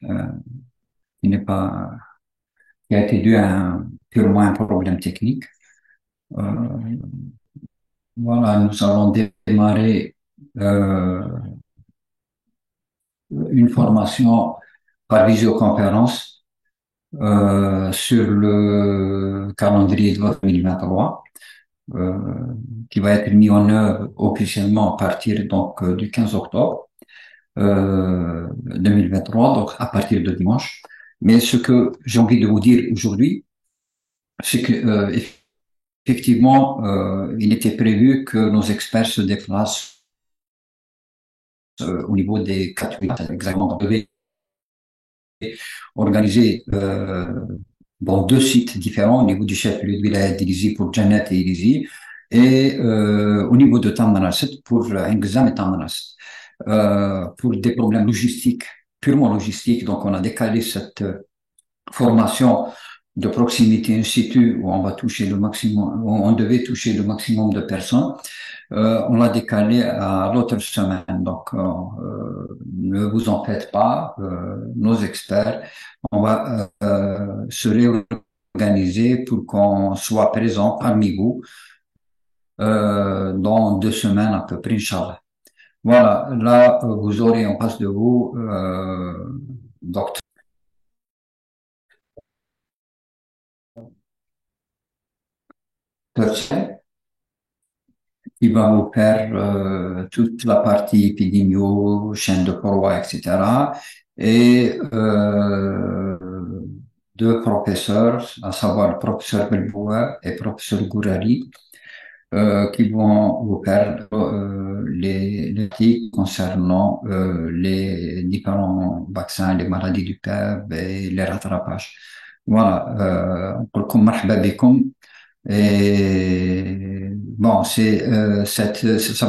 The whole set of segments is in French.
euh, qui n'est pas, qui a été dû à purement un problème technique. Euh, voilà, nous allons démarrer une formation par visioconférence sur le calendrier de 2023, euh, qui va être mis en œuvre officiellement à partir du 15 octobre 2023, donc à partir de dimanche. Mais ce que j'ai envie de vous dire aujourd'hui, c'est que effectivement, il était prévu que nos experts se déplacent au niveau des 4 exactement. On devait organiser dans 2 sites différents, au niveau du chef-lieu de wilaya d'Ilizi pour Janet et Ilizi, et au niveau de Tamanrasset pour Ingzam et Tamanrasset. Pour des problèmes logistiques, purement logistiques, donc on a décalé cette formation de proximité in situ où on va toucher le maximum, où on devait toucher le maximum de personnes. On l'a décalé à l'autre semaine. Donc, ne vous en faites pas, nos experts, on va se réorganiser pour qu'on soit présent parmi vous dans 2 semaines à peu près, Inch'Allah. Voilà, là, vous aurez en face de vous docteur Chen, qui va vous faire toute la partie épidémio, chaîne de paroi, etc. Et 2 professeurs, à savoir le professeur Belboua et le professeur Gourari, qui vont vous faire les tips concernant les différents vaccins, les maladies du PEB et les rattrapages. Voilà, pour مرحبا بكم. Et bon, ça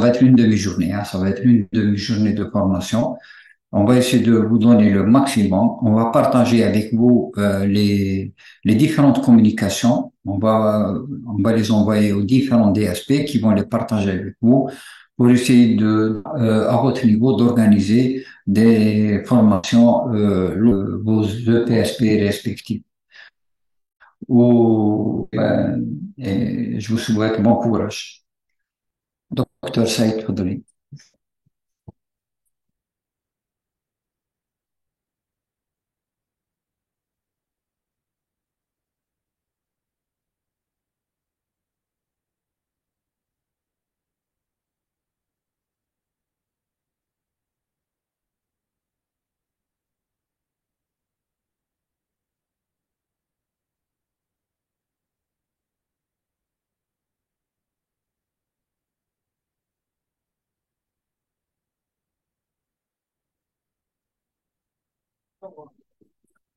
va être une demi-journée, hein, ça va être une demi-journée de formation. On va essayer de vous donner le maximum. On va partager avec vous les différentes communications. On va les envoyer aux différents DSP qui vont les partager avec vous pour essayer à votre niveau, d'organiser des formations, vos EPSP respectifs. Et je vous souhaite bon courage. Docteur Saïd Fadli.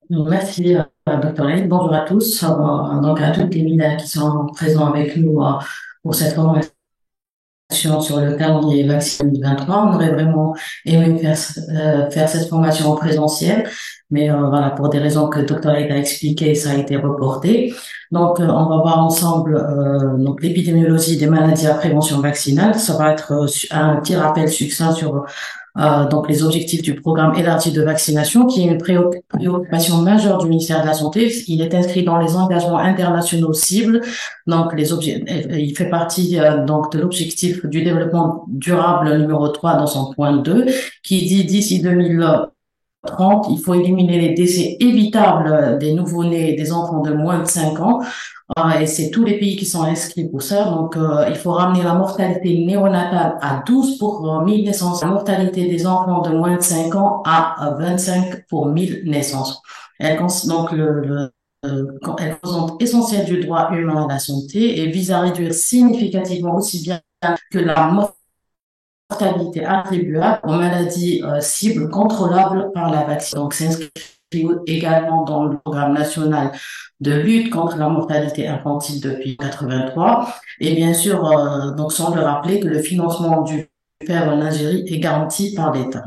Merci, Dr. Lane. Bonjour à tous, donc à toutes les mineurs qui sont présents avec nous pour cette formation sur le calendrier vaccin 2023. On aurait vraiment aimé faire cette formation en présentiel, mais voilà, pour des raisons que Dr. Lane a expliquées, ça a été reporté. Donc, on va voir ensemble donc l'épidémiologie des maladies à prévention vaccinale. Ça va être un petit rappel succinct sur donc les objectifs du programme élargi de vaccination, qui est une préoccupation majeure du ministère de la Santé. Il est inscrit dans les engagements internationaux cibles. Donc il fait partie donc de l'objectif du développement durable numéro 3 dans son point 2, qui dit d'ici 2030, il faut éliminer les décès évitables des nouveau-nés et des enfants de moins de 5 ans. Et c'est tous les pays qui sont inscrits pour ça. Donc, il faut ramener la mortalité néonatale à 12 pour 1000 naissances, la mortalité des enfants de moins de 5 ans à 25 pour 1000 naissances. Donc, elle représente essentielle du droit humain à la santé et vise à réduire significativement aussi bien que la mortalité attribuable aux maladies cibles contrôlables par la vaccination. Donc, c'est inscrit également dans le programme national de lutte contre la mortalité infantile depuis 83. Et bien sûr, donc semble rappeler que le financement du PEV en Algérie est garanti par l'État.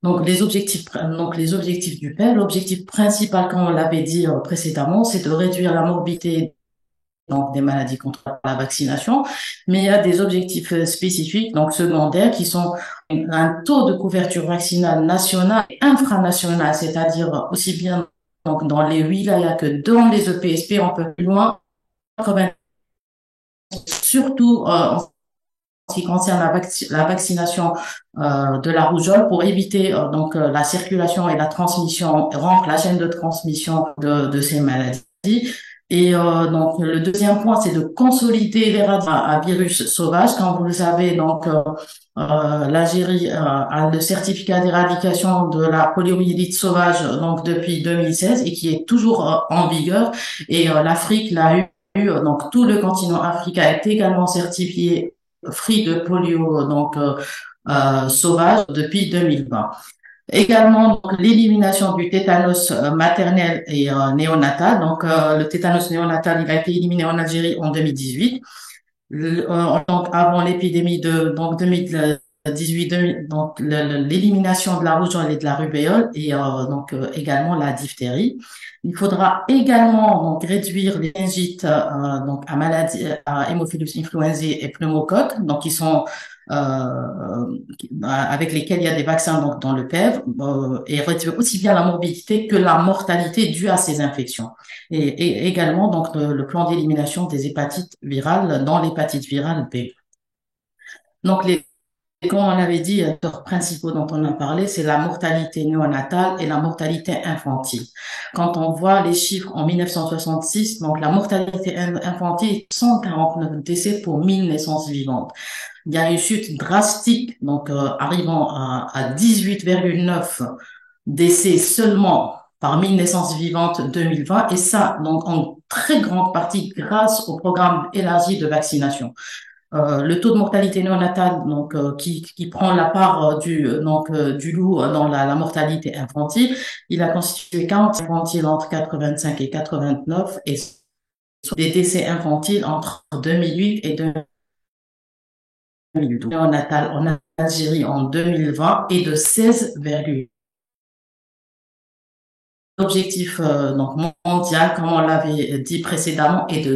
Donc les objectifs du PEV, l'objectif principal, comme on l'avait dit précédemment, c'est de réduire la morbidité donc des maladies contre la vaccination, mais il y a des objectifs spécifiques, donc secondaires, qui sont un taux de couverture vaccinale nationale et infranationale, c'est-à-dire aussi bien donc dans les wilayas que dans les EPSP, on peut plus loin, surtout en ce qui concerne la vaccination de la rougeole pour éviter la circulation et la transmission, rompre la chaîne de transmission de ces maladies. Et donc le deuxième point, c'est de consolider l'éradication à virus sauvage. Comme vous le savez, l'Algérie a le certificat d'éradication de la poliomyélite sauvage donc depuis 2016 et qui est toujours en vigueur. Et l'Afrique l'a eu. Donc tout le continent africain est également certifié free de polio sauvage depuis 2020. Également l'élimination du tétanos maternel et néonatal. Donc le tétanos néonatal, il a été éliminé en Algérie en 2018. Donc avant l'épidémie de 2018, donc l'élimination de la rougeole et de la rubéole et également la diphtérie. Il faudra également donc réduire les méningites donc à maladie à Haemophilus influenzae et pneumocoque, donc qui sont avec lesquels il y a des vaccins donc dans le PEV et réduire aussi bien la morbidité que la mortalité due à ces infections. Et également donc le plan d'élimination des hépatites virales dans l'hépatite virale B. Donc comme on avait dit, les facteurs principaux dont on a parlé, c'est la mortalité néonatale et la mortalité infantile. Quand on voit les chiffres en 1966, donc la mortalité infantile, 149 décès pour 1000 naissances vivantes. Il y a une chute drastique, donc arrivant à 18,9 décès seulement par 1000 naissances vivantes 2020, et ça, donc en très grande partie grâce au programme élargi de vaccination. Le taux de mortalité néonatale, donc qui prend la part du loup dans la mortalité infantile, il a constitué 40 infantiles entre 85 et 89 et des décès infantiles entre 2008 et 2012. Néonatal en Algérie en 2020 est de 16,8. L'objectif donc mondial, comme on l'avait dit précédemment, est de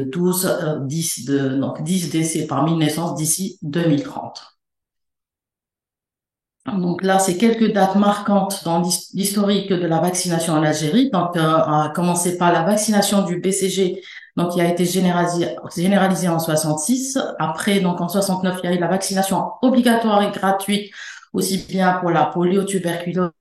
10 décès par 1000 naissances d'ici 2030. Donc là, c'est quelques dates marquantes dans l'historique de la vaccination en Algérie. Donc, à commencer par la vaccination du BCG, donc qui a été généralisée en 66. Après, donc en 69, il y a eu la vaccination obligatoire et gratuite, aussi bien pour la polio, tuberculose,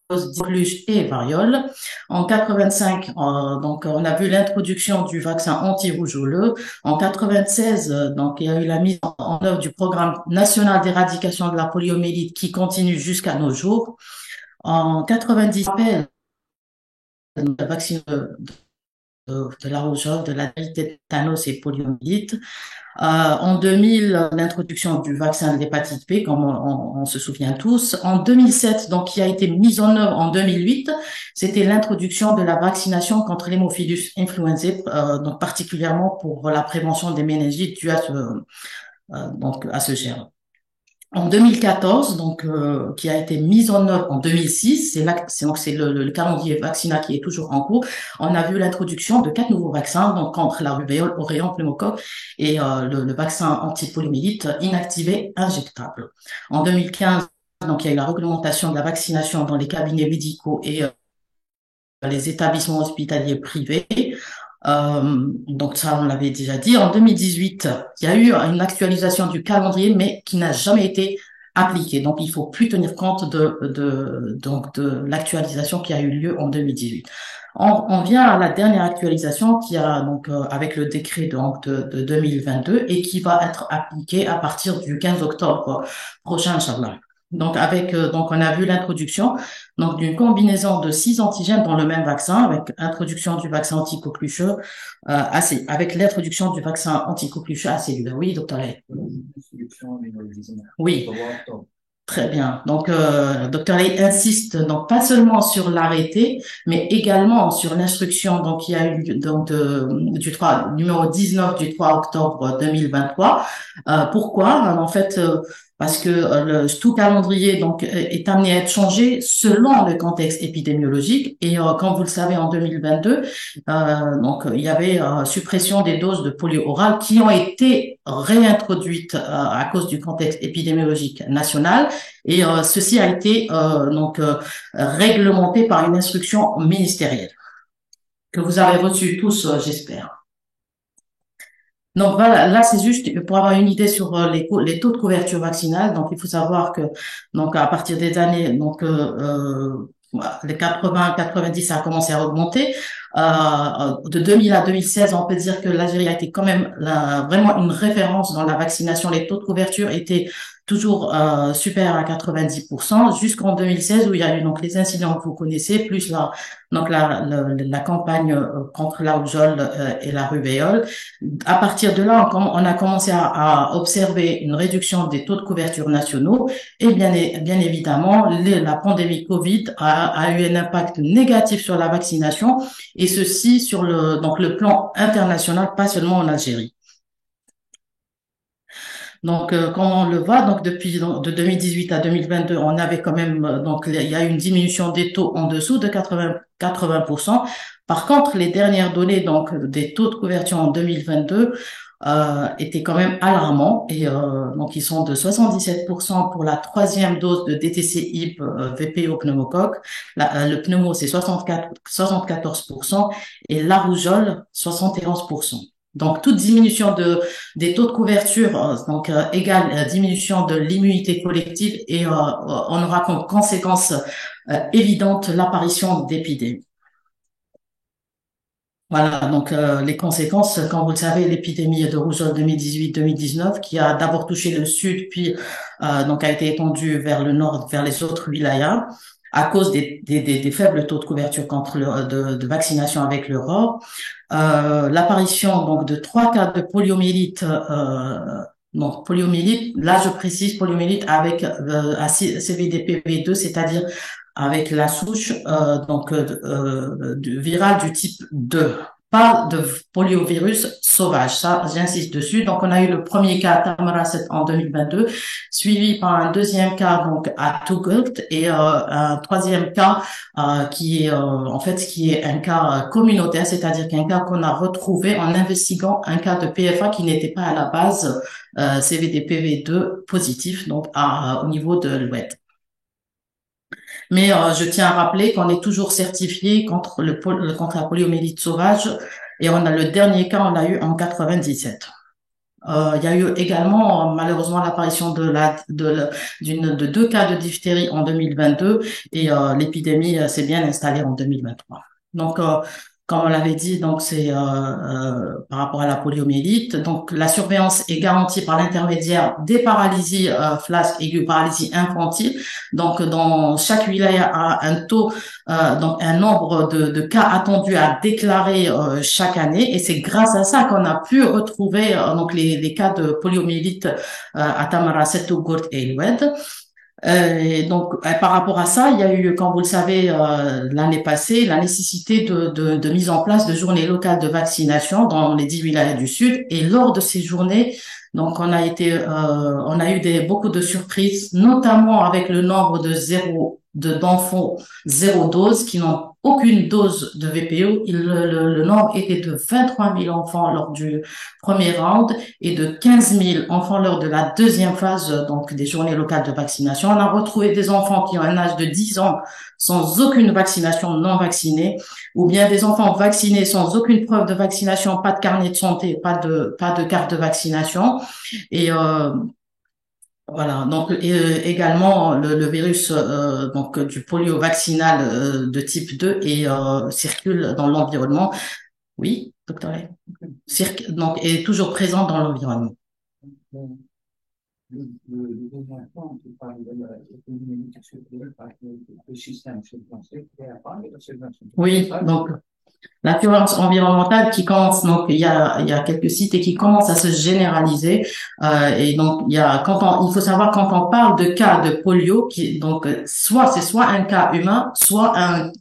coqueluche et variole. En 85, donc on a vu l'introduction du vaccin anti-rougeoleux. En 96, donc il y a eu la mise en œuvre du programme national d'éradication de la poliomyélite qui continue jusqu'à nos jours. En 90, le vaccin de la rougeole, de la tétanos et poliomyélite. En 2000, l'introduction du vaccin de l'hépatite B, comme on se souvient tous. En 2007, donc qui a été mise en œuvre en 2008, c'était l'introduction de la vaccination contre l'hémophilus influenzae, donc particulièrement pour la prévention des méningites dues à ce germe. En 2014, donc qui a été mise en œuvre en 2006, c'est le calendrier vaccinal qui est toujours en cours. On a vu l'introduction de 4 nouveaux vaccins, donc contre la rubéole, auréon, pneumocoque et le vaccin antipoliomyélite inactivé injectable. En 2015, donc il y a eu la réglementation de la vaccination dans les cabinets médicaux et les établissements hospitaliers privés. Donc ça, on l'avait déjà dit. En 2018, il y a eu une actualisation du calendrier, mais qui n'a jamais été appliquée. Donc, il faut plus tenir compte de l'actualisation qui a eu lieu en 2018. On vient à la dernière actualisation qui a avec le décret de 2022 et qui va être appliqué à partir du 15 octobre prochain, Inch'Allah. Donc on a vu l'introduction d'une combinaison de 6 antigènes dans le même vaccin, avec introduction du vaccin anti-coqueluche avec l'introduction du vaccin anti-coqueluche acellulaire. Oui, docteur Lay. Oui, très bien. Donc docteur Lay insiste donc pas seulement sur l'arrêté, mais également sur l'instruction qui a eu numéro 19 du 3 octobre 2023. Pourquoi? En fait, parce que tout calendrier donc est amené à être changé selon le contexte épidémiologique. Et comme vous le savez, en 2022, donc il y avait suppression des doses de polio oral qui ont été réintroduites à cause du contexte épidémiologique national. Et ceci a été réglementé par une instruction ministérielle que vous avez reçue tous, j'espère. Donc voilà, là c'est juste pour avoir une idée sur les taux de couverture vaccinale. Donc il faut savoir que donc à partir des années voilà, les 80, 90 ça a commencé à augmenter. De 2000 à 2016, on peut dire que l'Algérie a été quand même vraiment une référence dans la vaccination. Les taux de couverture étaient toujours supérieurs à 90% jusqu'en 2016 où il y a eu donc les incidents que vous connaissez plus la campagne contre la rougeole et la rubéole. À partir de là, on a commencé à observer une réduction des taux de couverture nationaux et bien évidemment, la pandémie Covid a eu un impact négatif sur la vaccination et ceci sur le plan international, pas seulement en Algérie. Donc, comme on le voit, donc de 2018 à 2022, on avait quand même il y a eu une diminution des taux en dessous de 80%. Par contre, les dernières données donc des taux de couverture en 2022 étaient quand même alarmants et donc ils sont de 77% pour la troisième dose de DTC-IP VPO pneumocoque. Le pneumo c'est 74% et la rougeole 71%. Donc, toute diminution des taux de couverture égale diminution de l'immunité collective et on aura comme conséquence évidente l'apparition d'épidémies. Voilà, donc les conséquences, comme vous le savez, l'épidémie de rougeole 2018-2019 qui a d'abord touché le sud, puis donc a été étendue vers le nord, vers les autres wilayas à cause des faibles taux de couverture de vaccination avec l'Europe. L'apparition donc de 3 cas de poliomyélite. Donc poliomyélite, là je précise poliomyélite avec CVDPV2, c'est-à-dire avec la souche virale du type 2, pas de poliovirus sauvage. Ça, j'insiste dessus. Donc, on a eu le premier cas à Tamaracet en 2022, suivi par un deuxième cas donc à Touggourt et un troisième cas qui est un cas communautaire, c'est-à-dire qu'un cas qu'on a retrouvé en investiguant un cas de PFA qui n'était pas à la base CVDPV2 positif, donc au niveau de l'oued. Mais je tiens à rappeler qu'on est toujours certifié contre contre la poliomyélite sauvage et on a le dernier cas, on l'a eu en 97. Il y a eu également malheureusement l'apparition de 2 cas de diphtérie en 2022 et l'épidémie s'est bien installée en 2023. Donc comme on l'avait dit, donc c'est par rapport à la poliomyélite. Donc la surveillance est garantie par l'intermédiaire des paralysies flash aiguë, paralysie infantile. Donc dans chaque wilaya a un taux, donc un nombre de cas attendus à déclarer chaque année. Et c'est grâce à ça qu'on a pu retrouver donc les cas de poliomyélite à Tamaracet, Touggourt et l'Oued. Et donc, par rapport à ça, il y a eu, comme vous le savez, l'année passée, la nécessité de mise en place de journées locales de vaccination dans les 10 wilayas du Sud. Et lors de ces journées, donc, on a eu beaucoup de surprises, notamment avec le nombre d'enfants zéro dose qui n'ont aucune dose de VPO. Le nombre était de 23 000 enfants lors du premier round et de 15 000 enfants lors de la deuxième phase, donc des journées locales de vaccination. On a retrouvé des enfants qui ont un âge de 10 ans sans aucune vaccination non vaccinée, ou bien des enfants vaccinés sans aucune preuve de vaccination, pas de carnet de santé, pas de carte de vaccination. Et voilà, donc également le virus donc du polio vaccinal de type 2 et circule dans l'environnement. Oui, docteur. Donc est toujours présent dans l'environnement. Oui, donc la violence environnementale qui commence, donc il y a quelques sites et qui commencent à se généraliser. Et donc il faut savoir quand on parle de cas de polio, c'est soit un cas humain, soit un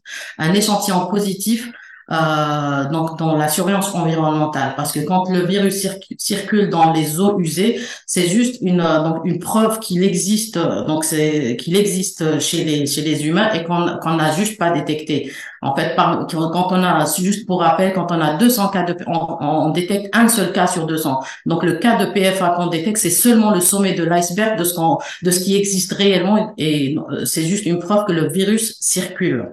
échantillon positif donc dans la surveillance environnementale, parce que quand le virus circule dans les eaux usées, c'est juste donc une preuve qu'il existe, donc c'est qu'il existe chez les humains et qu'on n'a juste pas détecté. En fait, quand on a, juste pour rappel, quand on a 200 cas on détecte un seul cas sur 200. Donc le cas de PFA qu'on détecte, c'est seulement le sommet de l'iceberg de ce qui existe réellement et c'est juste une preuve que le virus circule.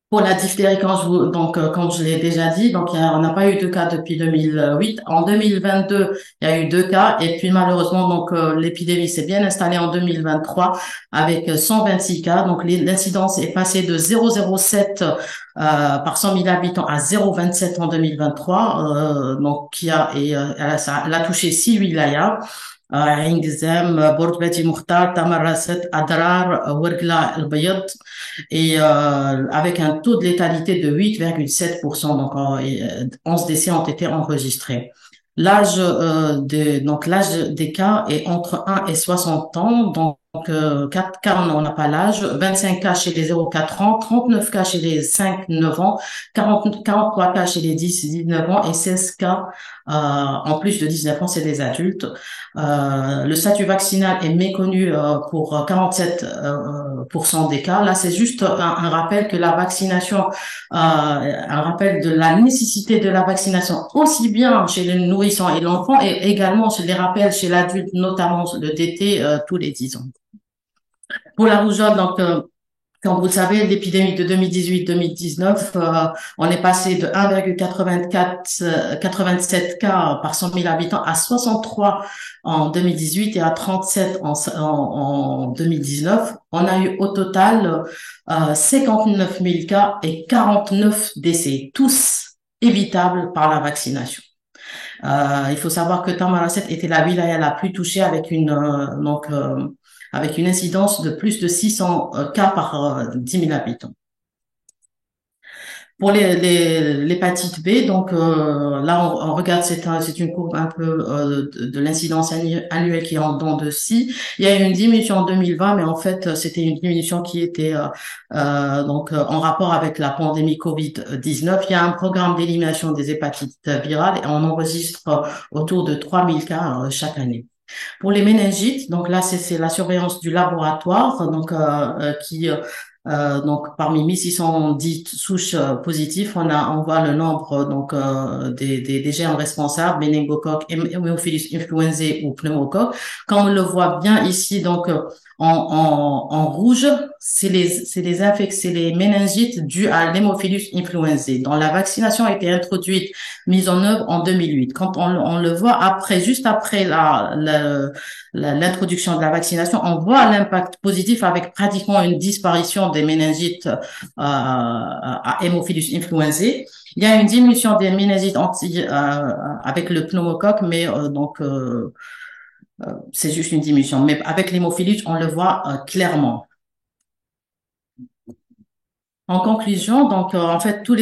Pour la diphtérie, comme je l'ai déjà dit, donc on n'a pas eu de cas depuis 2008. En 2022, il y a eu 2 cas et puis malheureusement donc l'épidémie s'est bien installée en 2023 avec 126 cas. Donc l'incidence est passée de 0,07 par 100 000 habitants à 0,27 en 2023. Donc elle a touché 6 wilayas. عين جزام بورت باتي مختار تمرست أدرار ورقلة البيض et avec un taux de létalité de 8,7%. Donc 11 décès ont été enregistrés. L'âge des cas est entre 1 et 60 ans. Donc 4 cas, on n'a pas l'âge. 25 cas chez les 0,4 ans, 39 cas chez les 5-9 ans, 43 cas chez les 10-19 ans et 16 cas en plus de 19 ans, c'est des adultes. Le statut vaccinal est méconnu pour 47% des cas. Là, c'est juste un rappel que la vaccination, un rappel de la nécessité de la vaccination aussi bien chez le nourrisson et l'enfant et également chez les rappels chez l'adulte, notamment le DT tous les 10 ans. Pour la rougeole, donc comme vous le savez, l'épidémie de 2018-2019, on est passé de 1,87 cas par 100 000 habitants à 63 en 2018 et à 37 en 2019. On a eu au total 59 000 cas et 49 décès, tous évitables par la vaccination. Il faut savoir que Tamanrasset était la wilaya la plus touchée avec avec une incidence de plus de 600 cas par 10 000 habitants. Pour l'hépatite B, donc là on regarde c'est une courbe un peu de l'incidence annuelle qui est en dents de scie. Il y a eu une diminution en 2020, mais en fait c'était une diminution qui était en rapport avec la pandémie Covid-19. Il y a un programme d'élimination des hépatites virales et on enregistre autour de 3000 cas chaque année. Pour les méningites, donc là c'est la surveillance du laboratoire, donc parmi 1610 souches positives, on voit le nombre des germes responsables, méningocoque, Haemophilus influenzae ou pneumocoque. Comme on le voit bien ici, donc en rouge, c'est les méningites dues à l'Haemophilus influenzae, dont la vaccination a été introduite, mise en œuvre en 2008. Quand on le voit juste après l'introduction de la vaccination, on voit l'impact positif avec pratiquement une disparition des méningites à Haemophilus influenzae. Il y a une diminution des méningites avec le pneumocoque, mais c'est juste une diminution. Mais avec l'hémophilus, on le voit clairement. En conclusion, donc en fait tous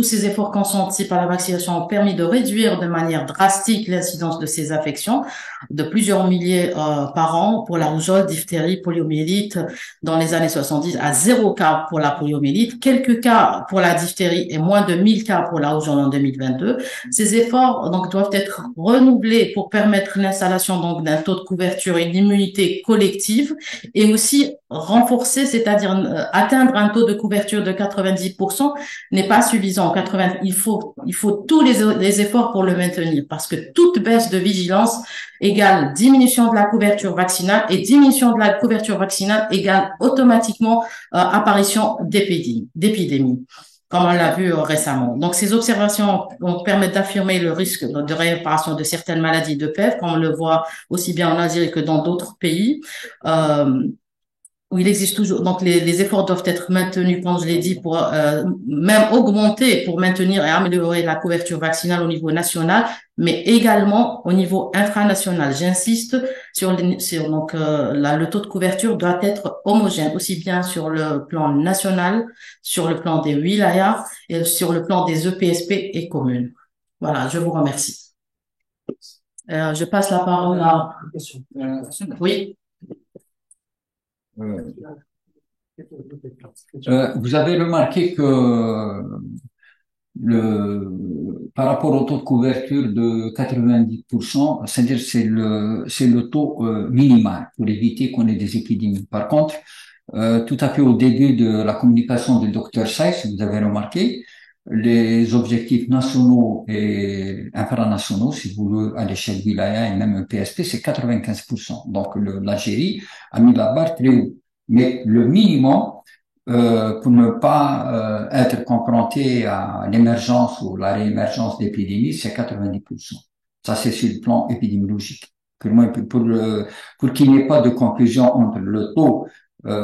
ces efforts consentis par la vaccination ont permis de réduire de manière drastique l'incidence de ces affections de plusieurs milliers par an pour la rougeole, diphtérie, poliomyélite dans les années 70 à 0 cas pour la poliomyélite, quelques cas pour la diphtérie et moins de 1000 cas pour la rougeole en 2022. Ces efforts donc doivent être renouvelés pour permettre l'installation donc d'un taux de couverture et d'immunité collective et aussi renforcer, c'est-à-dire atteindre un taux de couverture de 90% n'est pas suffisant. Il faut tous les efforts pour le maintenir parce que toute baisse de vigilance égale diminution de la couverture vaccinale et diminution de la couverture vaccinale égale automatiquement apparition d'épidémie comme on l'a vu récemment. Donc, ces observations permettent d'affirmer le risque de réapparition de certaines maladies de PEV, comme on le voit aussi bien en Algérie que dans d'autres pays. Où il existe toujours, donc les efforts doivent être maintenus, comme je l'ai dit, pour même augmenter pour maintenir et améliorer la couverture vaccinale au niveau national, mais également au niveau infranational. J'insiste le taux de couverture doit être homogène, aussi bien sur le plan national, sur le plan des wilayas et sur le plan des EPSP et communes. Voilà, je vous remercie. Je passe la parole à... Oui. Vous avez remarqué que par rapport au taux de couverture de 90%, c'est-à-dire c'est le taux minimal pour éviter qu'on ait des épidémies. Par contre, tout à fait au début de la communication du docteur Saiss, vous avez remarqué, les objectifs nationaux et infranationaux, si vous voulez, à l'échelle wilaya et même PSP, c'est 95%. Donc, l'Algérie a mis la barre très haut. Mais le minimum, pour ne pas être confronté à l'émergence ou la réémergence d'épidémies, c'est 90%. Ça, c'est sur le plan épidémiologique. Pour qu'il n'y ait pas de confusion entre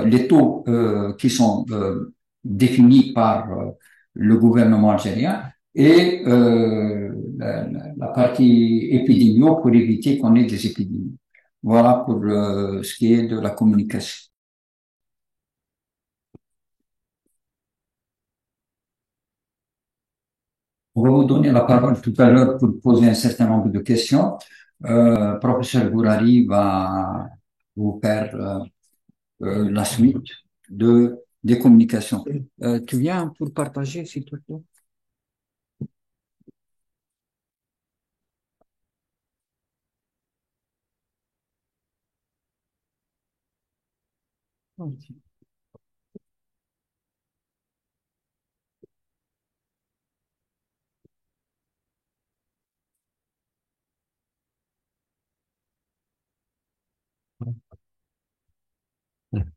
les taux qui sont définis par le gouvernement algérien et la partie épidémio pour éviter qu'on ait des épidémies. Voilà pour ce qui est de la communication. On va vous donner la parole tout à l'heure pour poser un certain nombre de questions. Professeur Gourari va vous faire la suite des communications. Tu viens pour partager, s'il te plaît?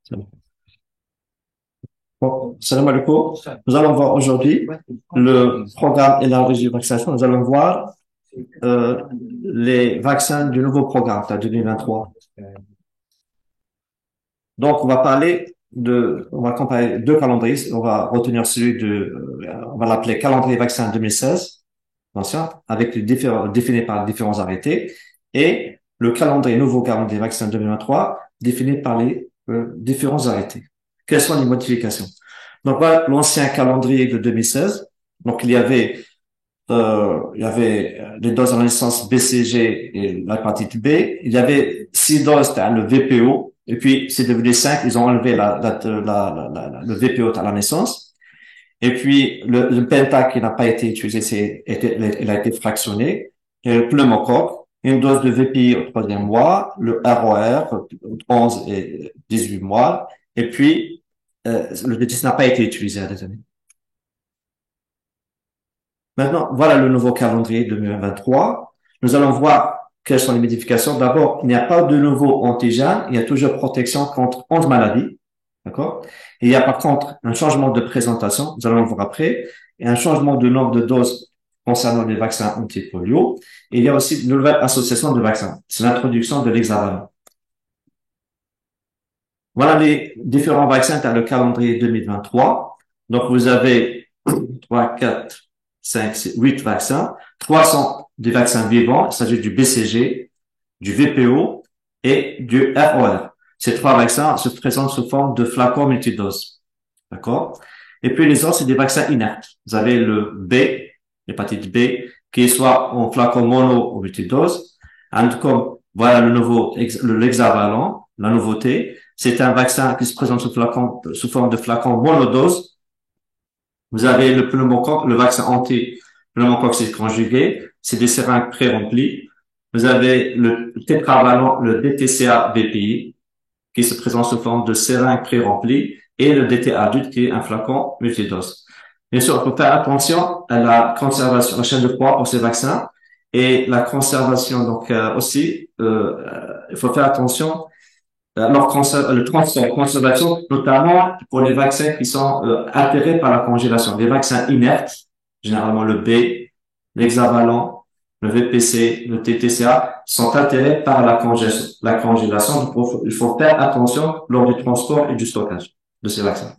C'est bon. Bon, salam alaikum. Nous allons voir aujourd'hui le programme élargi de vaccination. Nous allons voir euh, les vaccins du nouveau programme, de 2023. Donc, on va comparer deux calendriers. On va retenir on va l'appeler calendrier vaccin 2016, l'ancien, avec les défini par différents arrêtés, et le calendrier, nouveau calendrier vaccin 2023, défini par les différents arrêtés. Quelles sont les modifications? Donc, voilà l'ancien calendrier de 2016. Donc, il y avait les doses à la naissance BCG et l'hépatite B. Il y avait 6 doses, le VPO. Et puis, c'est devenu 5. Ils ont enlevé le VPO à la naissance. Et puis, le Penta qui n'a pas été utilisé, il a été fractionné. Et le pneumocoque, une dose de VPI au 3e mois, le ROR, 11 et 18 mois. Et puis, le DTS n'a pas été utilisé à des années. Maintenant, voilà le nouveau calendrier 2023. Nous allons voir quelles sont les modifications. D'abord, il n'y a pas de nouveau antigène. Il y a toujours protection contre 11 maladies. D'accord? Il y a par contre un changement de présentation. Nous allons le voir après. Et un changement de nombre de doses concernant les vaccins anti-polio. Et il y a aussi une nouvelle association de vaccins. C'est l'introduction de l'hexavalent. Voilà les différents vaccins dans le calendrier 2023. Donc, vous avez 3, 4, 5, 6, 8 vaccins. 3 sont des vaccins vivants. Il s'agit du BCG, du VPO et du ROR. Ces 3 vaccins se présentent sous forme de flacons multidoses. D'accord? Et puis les autres, c'est des vaccins inertes. Vous avez le B, l'hépatite B, qui est soit en flacon mono ou multidose. Comme voilà l'hexavalent, la nouveauté. C'est un vaccin qui se présente sous forme de flacon monodose. Vous avez le pneumocoque, le vaccin anti-pneumocoque c'est conjugué. C'est des seringues pré-remplies. Vous avez le tétravalent, le DTCA-BPI, qui se présente sous forme de seringue pré-remplie, et le DT adulte, qui est un flacon multidose. Bien sûr, il faut faire attention à la conservation, la chaîne de froid pour ces vaccins, et la conservation, donc aussi, il faut faire attention le transfert, conservation, notamment pour les vaccins qui sont altérés par la congélation. Les vaccins inertes, généralement le B, l'hexavalent, le VPC, le TTCA, sont altérés par la congélation. Donc, il faut faire attention lors du transport et du stockage de ces vaccins.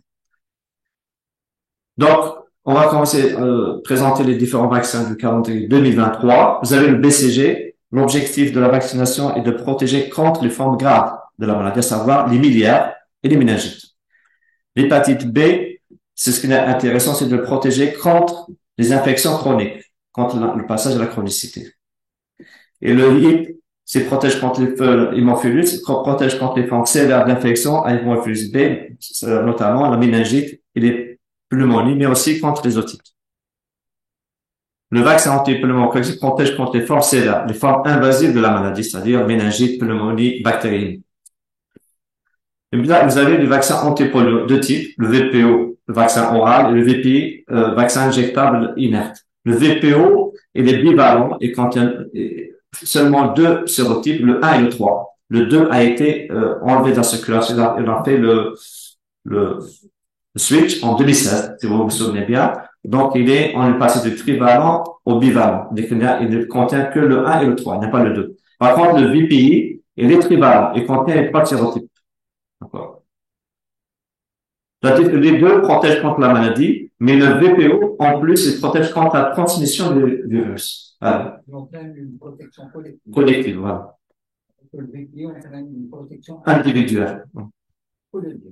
Donc, on va commencer à présenter les différents vaccins du calendrier 2023. Vous avez le BCG. L'objectif de la vaccination est de protéger contre les formes graves de la maladie, à savoir les miliaires et les méningites. L'hépatite B, c'est ce qui est intéressant, c'est de le protéger contre les infections chroniques, contre le passage à la chronicité. Et le HIP, C'est protège contre les hémophilus, protège contre les formes sévères d'infection à hémophilus B, notamment la méningite et les pneumonies, mais aussi contre les otites. Le vaccin anti-pneumococque protège contre les formes sévères, les formes invasives de la maladie, c'est-à-dire méningite, pneumonie, bactérienne. Et puis là, vous avez des vaccins antipolio de type, le VPO, le vaccin oral, et le VPI, vaccin injectable inerte. Le VPO, il est bivalent et contient seulement deux sérotypes, le 1 et le 3. Le 2 a été enlevé de la circulation. Il a fait le switch en 2016, si vous vous souvenez bien. Donc, on est passé du trivalent au bivalent. Il ne contient que le 1 et le 3, il n'y a pas le 2. Par contre, le VPI, il est trivalent. Il contient les trois sérotypes. D'accord. Les deux protègent contre la maladie, mais le VPO, en plus, il protège contre la transmission du virus. Voilà. Donc, là, une protection collective. Collective, voilà. Le VPO, on a une protection individuelle. collective.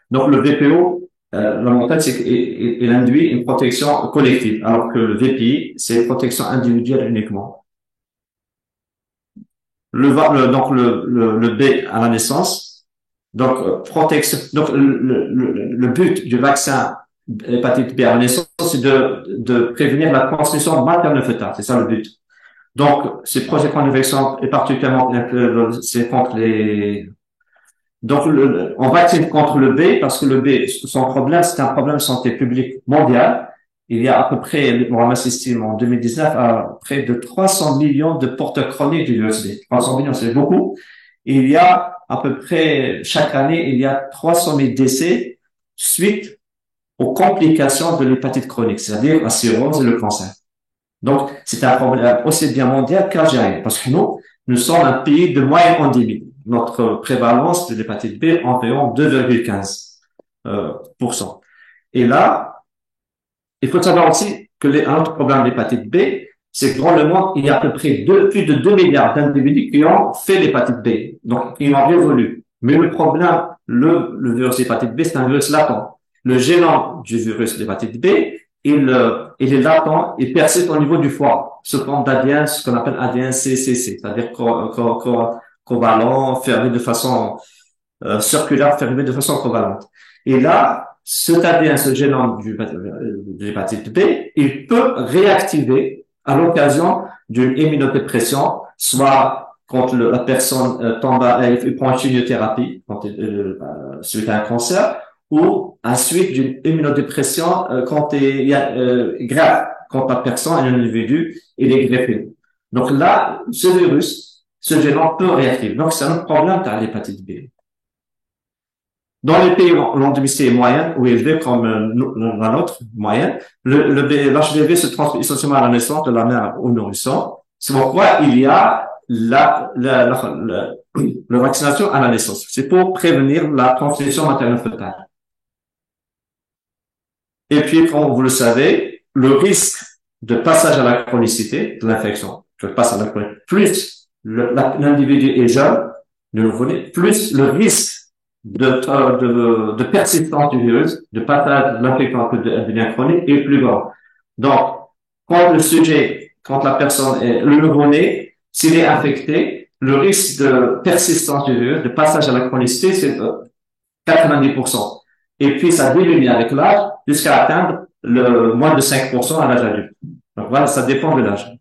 Donc, le VPO, l'avantage, c'est qu'il induit une protection collective, alors que le VPI, c'est une protection individuelle uniquement. Donc, le B à la naissance, donc, protection. Donc, le but du vaccin hépatite B à la naissance, c'est de prévenir la transmission maternelle-fœtale. C'est ça le but. Donc, c'est protection contre l'infection et particulièrement, c'est contre les. Donc, on vaccine contre le B parce que le B, son problème, c'est un problème de santé publique mondiale. Il y a à peu près, on a estime en 2019 à près de 300 millions de porteurs chroniques du virus B. 300 millions, c'est beaucoup. Il y a à peu près, chaque année, il y a 300 000 décès suite aux complications de l'hépatite chronique, c'est-à-dire la cirrhose et le cancer. Donc, c'est un problème aussi bien mondial qu'algérien, parce que nous sommes un pays de moyenne endémie. Notre prévalence de l'hépatite B est environ 2,15%. Et là, il faut savoir aussi que un autre problème d'hépatite B, c'est que dans le monde, il y a à peu près plus de 2 milliards d'individus qui ont fait l'hépatite B. Donc, ils ont résolu. Mais le problème, le virus d'hépatite B, c'est un virus latent. Le génome du virus d'hépatite B, il est latent et persiste au niveau du foie, sous forme d'ADN, ce qu'on appelle ADN CCC, c'est-à-dire covalent, fermé de façon circulaire, fermé de façon covalente. Et là, cet ADN, ce génome de l'hépatite B, il peut réactiver à l'occasion d'une immunodépression, soit quand la personne tombe, elle prend une chimiothérapie suite à un cancer, ou à suite d'une immunodépression quand il y a grave, quand la personne, un individu, il est greffé. Donc là, ce virus, ce génome peut réactiver. Donc c'est un autre problème dans l'hépatite B. Dans les pays où l'endémicité est moyenne ou élevée comme la nôtre, moyenne, l'HPV se transmet essentiellement à la naissance de la mère au nourrisson. C'est pourquoi il y a la vaccination à la naissance. C'est pour prévenir la transmission maternelle-fœtale. Et puis, comme vous le savez, le risque de passage à la chronicité de l'infection, plus l'individu est jeune, de nouveau-né, plus le risque de persistance du virus, de passage de l'infection à devient chronique est plus grand. Donc, quand la personne est le nouveau-né, s'il est infecté, le risque de persistance du virus, de passage à la chronicité, c'est 90%. Et puis, ça diminue avec l'âge jusqu'à atteindre le moins de 5% à l'âge adulte. Donc voilà, ça dépend de l'âge.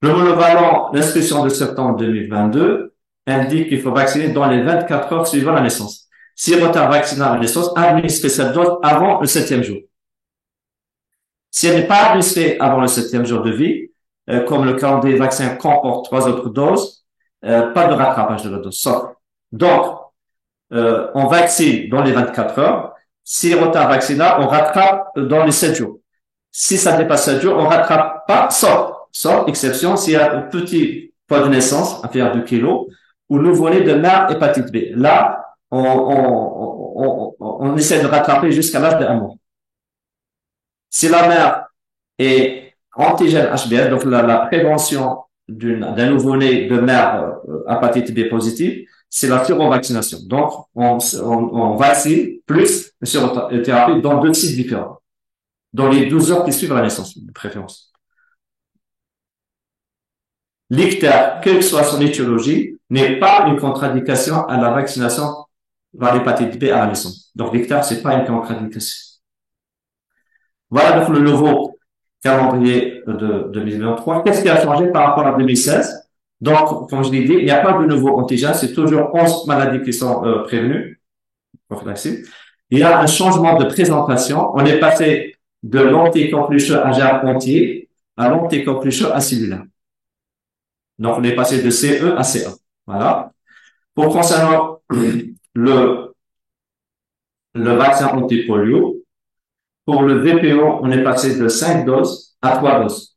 Le monovalent, l'inscription de septembre 2022, indique qu'il faut vacciner dans les 24 heures suivant la naissance. Si retard vaccinal à la naissance, administrer cette dose avant le 7e jour. Si elle n'est pas administrée avant le 7e jour de vie, comme le calendrier vaccin comporte 3 autres doses, pas de rattrapage de la dose. Donc, on vaccine dans les 24 heures. Si retard vaccinal, on rattrape dans les 7 jours. Si ça dépasse 7 jours, on rattrape pas, sauf exception s'il y a un petit poids de naissance, inférieur à 2 kilos, ou nouveau-né de mère hépatite B. Là, on essaie de rattraper jusqu'à l'âge de 1 mois. Si la mère est antigène HBS, donc la prévention d'un nouveau-né de mère hépatite B positive, c'est la surovaccination. Donc, on vaccine plus sur thérapie dans 2 sites différents, dans les 12 heures qui suivent la naissance, de préférence. l'ictère, quelle que soit son étiologie, n'est pas une contre-indication à la vaccination par l'hépatite B à la maison. Donc, l'ictère, c'est pas une contre-indication. Voilà donc le nouveau calendrier de 2023. Qu'est-ce qui a changé par rapport à 2016? Donc, comme je l'ai dit, il n'y a pas de nouveau antigène, c'est toujours 11 maladies qui sont prévenues, prophylaxie. Il y a un changement de présentation. On est passé de l'anticoqueluche à germe entier à l'anticoqueluche acellulaire. Donc, on est passé de CE à CA. Voilà. Pour concernant le vaccin antipolio, pour le VPO, on est passé de 5 doses à 3 doses.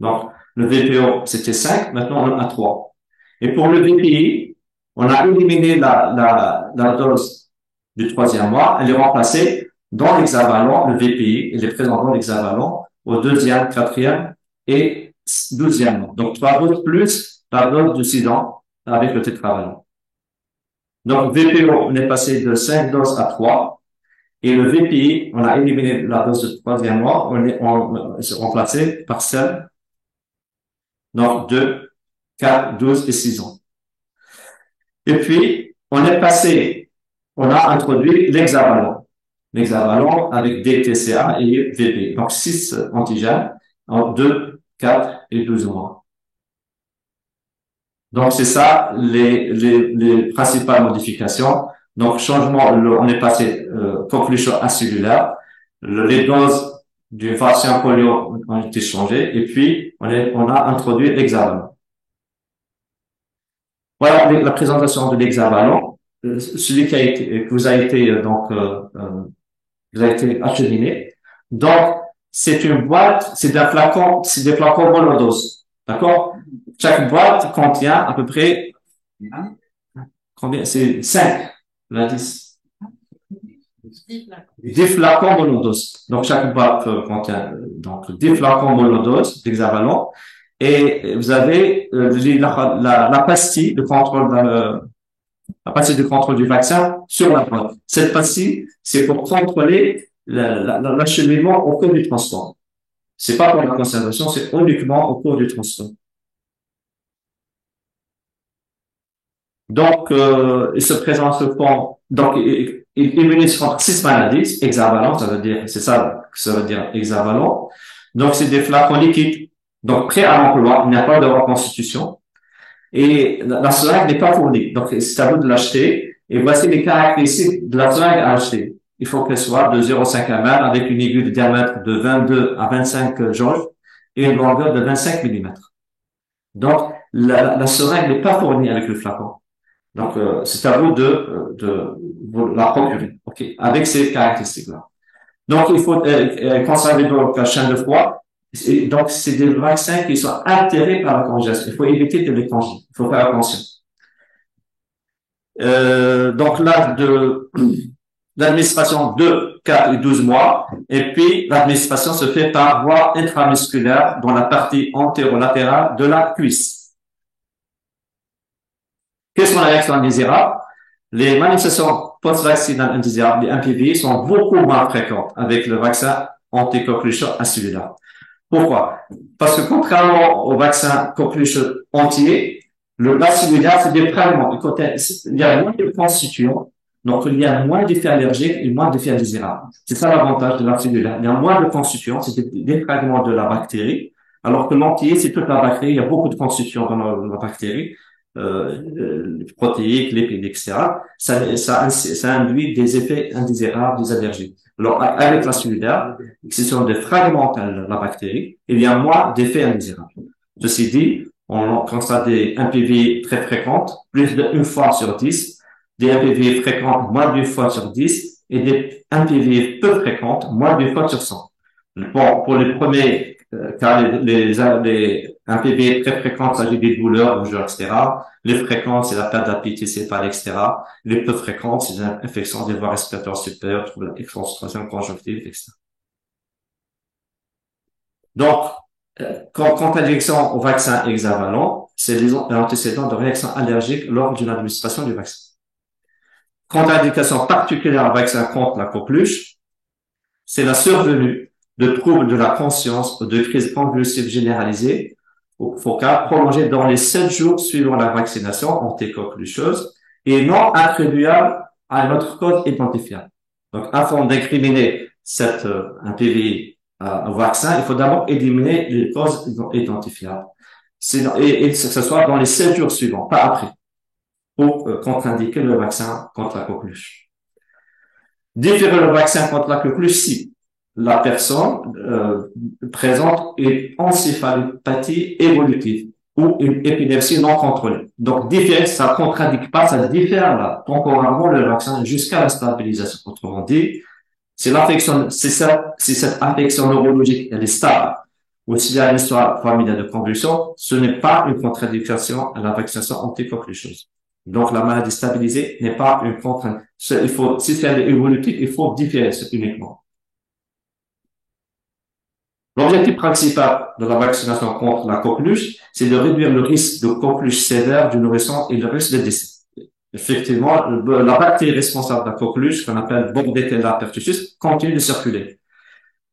Donc, le VPO, c'était 5, maintenant on a 3. Et pour le VPI, on a éliminé la dose du 3e mois, elle est remplacée dans l'hexavalent, le VPI, il est présent dans l'hexavalent au 2e, 4e et 12e mois. Donc, 3 doses plus la dose de 6 ans avec le tétravalent. Donc, VPO, on est passé de 5 doses à 3. Et le VPI, on a éliminé la dose de 3e mois, on s'est remplacé par celle, donc 2, 4, 12 et 6 ans. Et puis, on a introduit l'hexavalent. L'hexavalent avec DTCA et VP. Donc, 6 antigènes en 2, 4 et 12 mois. Donc, c'est ça les principales modifications. Donc, changement, on est passé coqueluche acellulaire. Les doses du vaccin polio ont été changées et puis on a introduit l'hexavalent. Voilà la présentation de l'hexavalent. Celui que vous a été acheminé. Donc, c'est une boîte, c'est des flacons monodoses. D'accord? Chaque boîte contient à peu près combien? C'est 5, 10. 10 flacons monodoses. Donc, chaque boîte contient donc 10 flacons monodoses d'hexavalent. Et vous avez la pastille de contrôle la pastille de contrôle du vaccin sur la boîte. Cette pastille, c'est pour contrôler l'acheminement au cours du transport. C'est pas pour la conservation, c'est uniquement au cours du transport. Donc, il se présente ce fond. Donc, il immunise contre 6 maladies, hexavalent, ça veut dire, c'est ça que ça veut dire hexavalent. Donc, c'est des flacons liquides. Donc, prêts à l'emploi, il n'y a pas de reconstitution. Et la seringue n'est pas fournie. Donc, c'est à vous de l'acheter. Et voici les caractéristiques de la seringue à acheter. Il faut qu'elle soit de 0,5 mm avec une aiguille de diamètre de 22 à 25 jauges et une longueur de 25 mm. Donc, la seringue n'est pas fournie avec le flacon. Donc, c'est à vous de la procurer. OK. Avec ces caractéristiques-là. Donc, il faut conserver donc la chaîne de froid. Donc, c'est des vaccins qui sont altérés par la congélation. Il faut éviter de les congeler. Il faut faire attention. Donc, l'âge de l'administration 2, 4 et 12 mois. Et puis, l'administration se fait par voie intramusculaire dans la partie antérolatérale de la cuisse. Quelles sont les réactions indésirables? Les manifestations post-vaccinales indésirables, les MPV, sont beaucoup moins fréquentes avec le vaccin anticoqueluche acellulaire. Pourquoi? Parce que contrairement au vaccin coqueluche entier, l'acellulaire, c'est des fragments. Il y a moins de constituants, donc il y a moins d'effets allergiques et moins d'effets indésirables. C'est ça l'avantage de l'acellulaire. Il y a moins de constituants, c'est des fragments de la bactérie, alors que l'entier, c'est toute la bactérie. Il y a beaucoup de constituants dans la bactérie, les protéiques, lipides, etc. Ça induit des effets indésirables, des allergies. Alors, avec la cellulaire, ce sont des fragments de la bactérie, il y a moins d'effets indésirables. Ceci dit, on constate des MPV très fréquentes, plus d'une fois sur 10, des MPV fréquentes moins d'une fois sur 10, et des MPV peu fréquentes moins d'une fois sur 100. Bon, pour les premiers cas, les MPV très fréquentes, il s'agit des douleurs, rougeurs, etc. Les fréquentes, c'est la perte d'appétit céphale, etc. Les peu fréquentes, c'est l'infection des voies respiratoires supérieures, troubles d'exfiltration conjonctive, etc. Donc, contre-indication au vaccin hexavalent, c'est l'antécédent de réaction allergique lors d'une administration du vaccin. Contre-indication particulière au vaccin contre la coqueluche, c'est la survenue de troubles de la conscience ou de crises convulsives généralisées focale prolongée dans les 7 jours suivant la vaccination anticoquelucheuse et non attribuable à une autre cause identifiable. Donc, afin d'incriminer un PVI au vaccin, il faut d'abord éliminer les causes identifiables. Et que ce soit dans les 7 jours suivants, pas après, pour contre-indiquer le vaccin contre la coqueluche. Différer le vaccin contre la coqueluche si la personne présente une encéphalopathie évolutive ou une épilepsie non contrôlée. Donc, différer, ça contre-indique pas, ça diffère là, temporairement le vaccin jusqu'à la stabilisation. Autrement dit, si cette affection neurologique, elle est stable, ou s'il y a une histoire familiale de convulsion, ce n'est pas une contre-indication à la vaccination anticoquelucheuse. Donc, la maladie stabilisée n'est pas une contrainte. Si c'est évolutif, il faut différer uniquement. L'objectif principal de la vaccination contre la coqueluche, c'est de réduire le risque de coqueluche sévère du nourrisson et le risque de décès. Effectivement, la bactérie responsable de la coqueluche, qu'on appelle Bordetella pertussis, continue de circuler.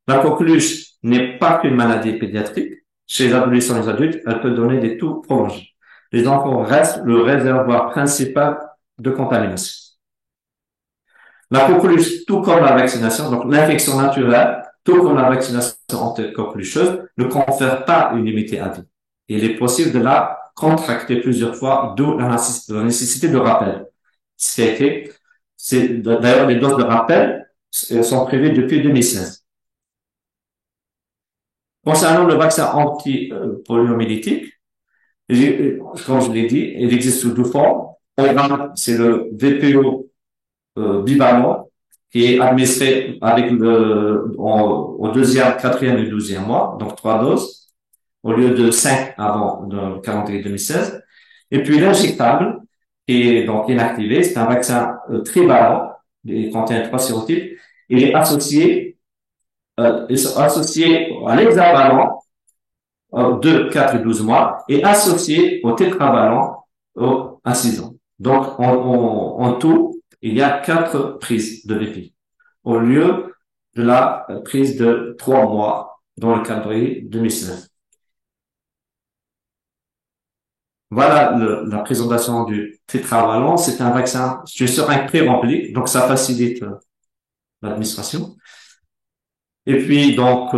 La coqueluche n'est pas qu'une maladie pédiatrique. Chez les adolescents et les adultes, elle peut donner des taux prolongés. Les enfants restent le réservoir principal de contamination. La coqueluche, tout comme la vaccination, donc l'infection naturelle, tout comme la vaccination anticoquelucheuse, ne confère pas une immunité à vie. Il est possible de la contracter plusieurs fois, d'où la nécessité de rappel. D'ailleurs, les doses de rappel sont prévues depuis 2016. Concernant le vaccin anti-poliomyélitique, comme je l'ai dit, il existe sous deux formes. C'est le VPO bivalent qui est administré avec au 2e, 4e et 12e mois, donc 3 doses, au lieu de 5 avant le calendrier 2016. Et puis l'injectable, qui est donc inactivé, c'est un vaccin trivalent, il contient 3 sérotypes, il est associé à l'hexavalent 2, 4 et 12 mois et associé au tétravalent à 6 ans. Donc, en tout, il y a 4 prises de VPI au lieu de la prise de 3 mois dans le calendrier 2016. Voilà la présentation du tétravalent. C'est un vaccin sur un pré-rempli, donc ça facilite l'administration. Et puis, donc,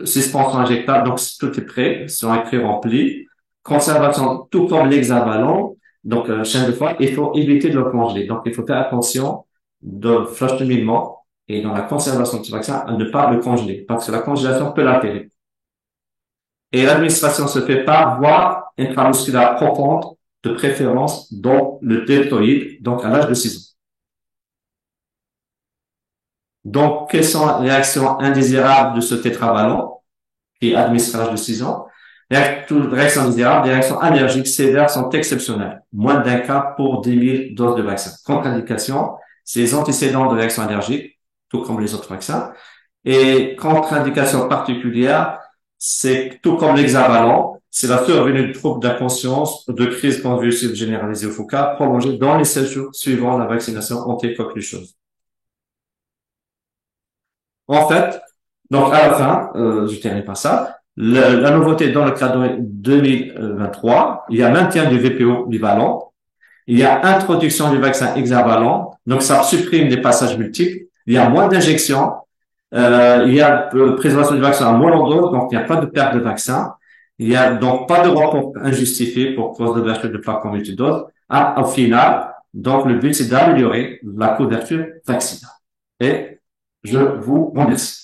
suspension injectable, donc tout est prêt, sur un pré-rempli. Conservation, tout comme l'hexavalent, donc chaîne de froid, il faut éviter de le congeler. Donc, il faut faire attention de flush-cheminement et dans la conservation de ce vaccin à ne pas le congeler, parce que la congélation peut l'altérer. Et l'administration se fait par voie intramusculaire profonde, de préférence dans le deltoïde, donc à l'âge de 6 ans. Donc, quelles sont les réactions indésirables de ce tétravalent qui est administré à l'âge de 6 ans? Les réactions indésirables, les réactions allergiques sévères sont exceptionnelles. Moins d'un cas pour 10 000 doses de vaccin. Contre-indication, c'est les antécédents de réactions allergiques, tout comme les autres vaccins. Et contre-indication particulière, c'est tout comme l'hexavalent, c'est la survenue de troubles d'inconscience, de crise convulsive généralisée ou focale prolongée dans les 7 jours suivant la vaccination anticoquelucheuse. En fait, donc à la fin, je termine par ça, la nouveauté dans le cadre 2023, il y a maintien du VPO bivalent, il y a introduction du vaccin hexavalent, donc ça supprime des passages multiples, il y a moins d'injections, il y a préservation du vaccin à monodose, donc il n'y a pas de perte de vaccin, il y a donc pas de report injustifié pour cause d'ouverture de plaques en multidose. Au final, donc le but c'est d'améliorer la couverture vaccinale. Et je vous remercie.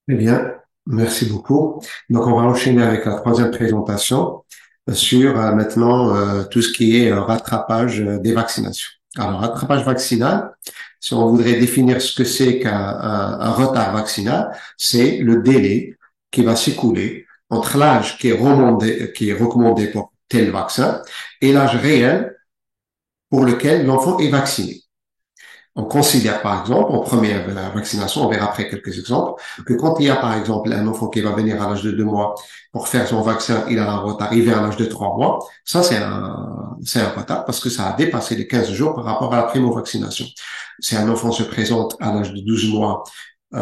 Très bien, merci beaucoup. Donc, on va enchaîner avec la troisième présentation sur maintenant tout ce qui est rattrapage des vaccinations. Alors, rattrapage vaccinal, si on voudrait définir ce que c'est qu'un retard vaccinal, c'est le délai qui va s'écouler entre l'âge qui est recommandé pour tel vaccin et l'âge réel pour lequel l'enfant est vacciné. On considère, par exemple, en première vaccination, on verra après quelques exemples, que quand il y a, par exemple, un enfant qui va venir à l'âge de 2 mois pour faire son vaccin, il a un retard, arrivé à l'âge de 3 mois, ça, c'est un retard parce que ça a dépassé les 15 jours par rapport à la primo-vaccination. Si un enfant se présente à l'âge de 12 mois,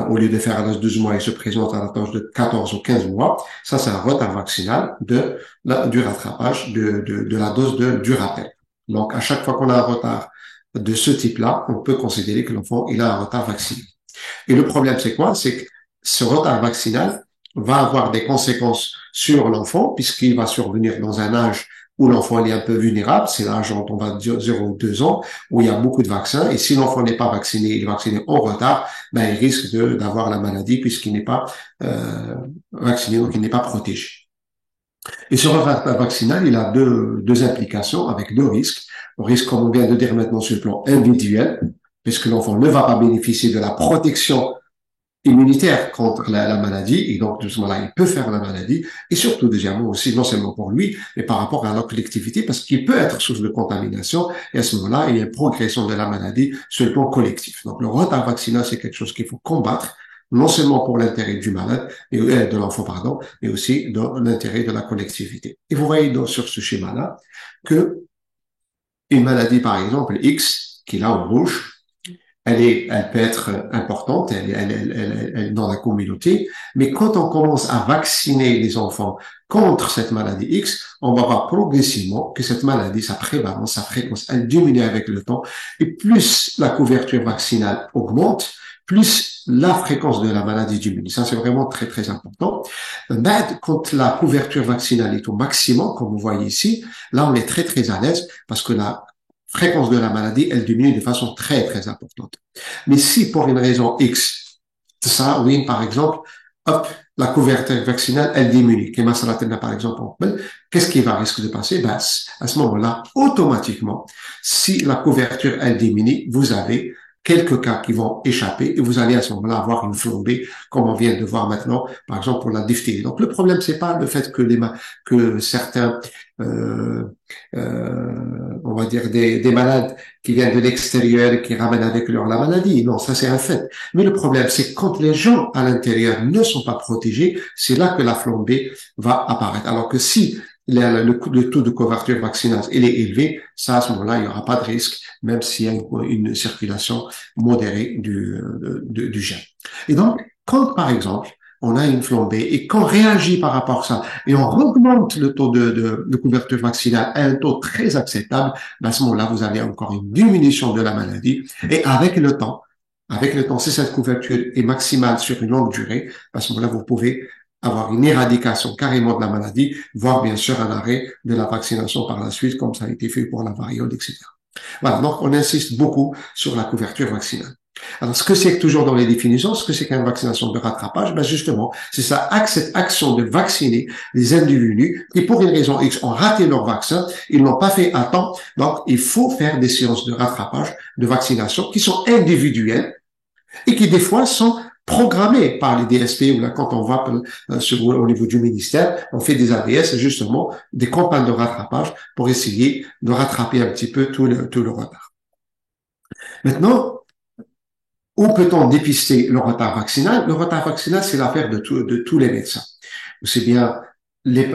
au lieu de faire à l'âge de 12 mois, il se présente à l'âge de 14 ou 15 mois, ça, c'est un retard vaccinal du rattrapage de la dose du rappel. Donc, à chaque fois qu'on a un retard de ce type-là, on peut considérer que l'enfant, il a un retard vaccinal. Et le problème, c'est quoi? C'est que ce retard vaccinal va avoir des conséquences sur l'enfant, puisqu'il va survenir dans un âge où l'enfant est un peu vulnérable, c'est l'âge dont on va dire 0 ou 2 ans, où il y a beaucoup de vaccins, et si l'enfant n'est pas vacciné, il est vacciné en retard, ben, il risque d'avoir la maladie puisqu'il n'est pas vacciné, donc il n'est pas protégé. Et ce retard vaccinal, il a deux implications avec 2 risques. Le risque, comme on vient de dire maintenant, sur le plan individuel, puisque l'enfant ne va pas bénéficier de la protection immunitaire contre la maladie, et donc de ce moment-là, il peut faire la maladie, et surtout, deuxièmement aussi, non seulement pour lui, mais par rapport à la collectivité, parce qu'il peut être source de contamination, et à ce moment-là, il y a une progression de la maladie sur le plan collectif. Donc le retard vaccinal, c'est quelque chose qu'il faut combattre, non seulement pour l'intérêt du malade, de l'enfant, pardon, mais aussi dans l'intérêt de la collectivité. Et vous voyez donc sur ce schéma-là que une maladie, par exemple, X, qui est là en rouge, elle peut être importante, elle dans la communauté, mais quand on commence à vacciner les enfants contre cette maladie X, on va voir progressivement que cette maladie, sa prévalence, sa fréquence, elle diminue avec le temps, et plus la couverture vaccinale augmente, plus la fréquence de la maladie diminue. Ça, c'est vraiment très, très important. Quand la couverture vaccinale est au maximum, comme vous voyez ici, là, on est très, très à l'aise parce que la fréquence de la maladie, elle diminue de façon très, très importante. Mais si pour une raison X, ça, oui, par exemple, hop, la couverture vaccinale, elle diminue. Par exemple, qu'est-ce qui va risquer de passer? Ben, à ce moment-là, automatiquement, si la couverture, elle diminue, vous avez quelques cas qui vont échapper et vous allez à ce moment-là avoir une flambée, comme on vient de voir maintenant, par exemple pour la diphtérie. Donc le problème, c'est pas le fait que certains, on va dire des malades qui viennent de l'extérieur et qui ramènent avec leur la maladie. Non, ça c'est un fait. Mais le problème, c'est quand les gens à l'intérieur ne sont pas protégés, c'est là que la flambée va apparaître. Alors que si le taux de couverture vaccinale il est élevé, ça à ce moment-là, il n'y aura pas de risque, même s'il y a une circulation modérée du gène. Et donc, quand par exemple, on a une flambée et qu'on réagit par rapport à ça et on augmente le taux de couverture vaccinale à un taux très acceptable, à ce moment-là, vous avez encore une diminution de la maladie et avec le temps, si cette couverture est maximale sur une longue durée, à ce moment-là, vous pouvez avoir une éradication carrément de la maladie, voire bien sûr un arrêt de la vaccination par la suite, comme ça a été fait pour la variole, etc. Voilà, donc on insiste beaucoup sur la couverture vaccinale. Alors, ce que c'est que toujours dans les définitions, ce que c'est qu'une vaccination de rattrapage, ben justement, c'est ça, cette action de vacciner les individus qui, pour une raison X, ont raté leur vaccin, ils l'ont pas fait à temps, donc il faut faire des séances de rattrapage, de vaccination, qui sont individuelles et qui, des fois, sont programmés par les DSP ou là, quand on va au niveau du ministère, on fait des ADS, justement, des campagnes de rattrapage pour essayer de rattraper un petit peu tout le retard. Maintenant, où peut-on dépister le retard vaccinal? Le retard vaccinal, c'est l'affaire de tous les médecins. C'est bien les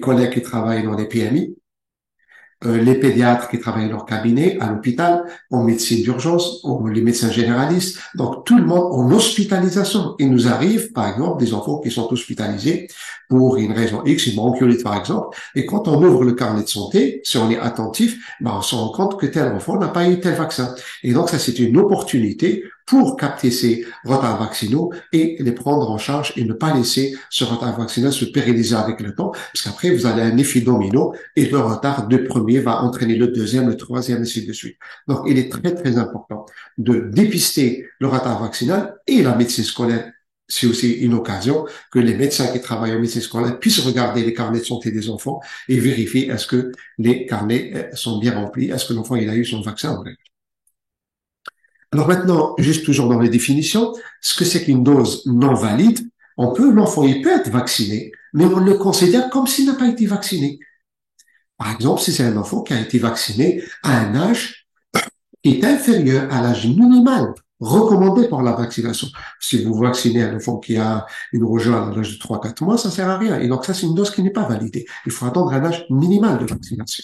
collègues qui travaillent dans les PMI, les pédiatres qui travaillent dans leur cabinet, à l'hôpital, en médecine d'urgence, les médecins généralistes, donc tout le monde en hospitalisation. Il nous arrive, par exemple, des enfants qui sont hospitalisés pour une raison X, une bronchiolite par exemple, et quand on ouvre le carnet de santé, si on est attentif, ben on se rend compte que tel enfant n'a pas eu tel vaccin. Et donc ça, c'est une opportunité pour capter ces retards vaccinaux et les prendre en charge et ne pas laisser ce retard vaccinal se pérenniser avec le temps, parce qu'après, vous avez un effet domino et le retard du premier va entraîner le deuxième, le troisième, ainsi de suite. Donc, il est très, très important de dépister le retard vaccinal et la médecine scolaire. C'est aussi une occasion que les médecins qui travaillent en médecine scolaire puissent regarder les carnets de santé des enfants et vérifier est-ce que les carnets sont bien remplis, est-ce que l'enfant il a eu son vaccin en vrai. Alors maintenant, juste toujours dans les définitions, ce que c'est qu'une dose non valide, l'enfant, il peut être vacciné, mais on le considère comme s'il n'a pas été vacciné. Par exemple, si c'est un enfant qui a été vacciné à un âge qui est inférieur à l'âge minimal recommandé pour la vaccination. Si vous vaccinez un enfant qui a une rougeole à l'âge de 3-4 mois, ça sert à rien. Et donc ça, c'est une dose qui n'est pas validée. Il faut attendre un âge minimal de vaccination.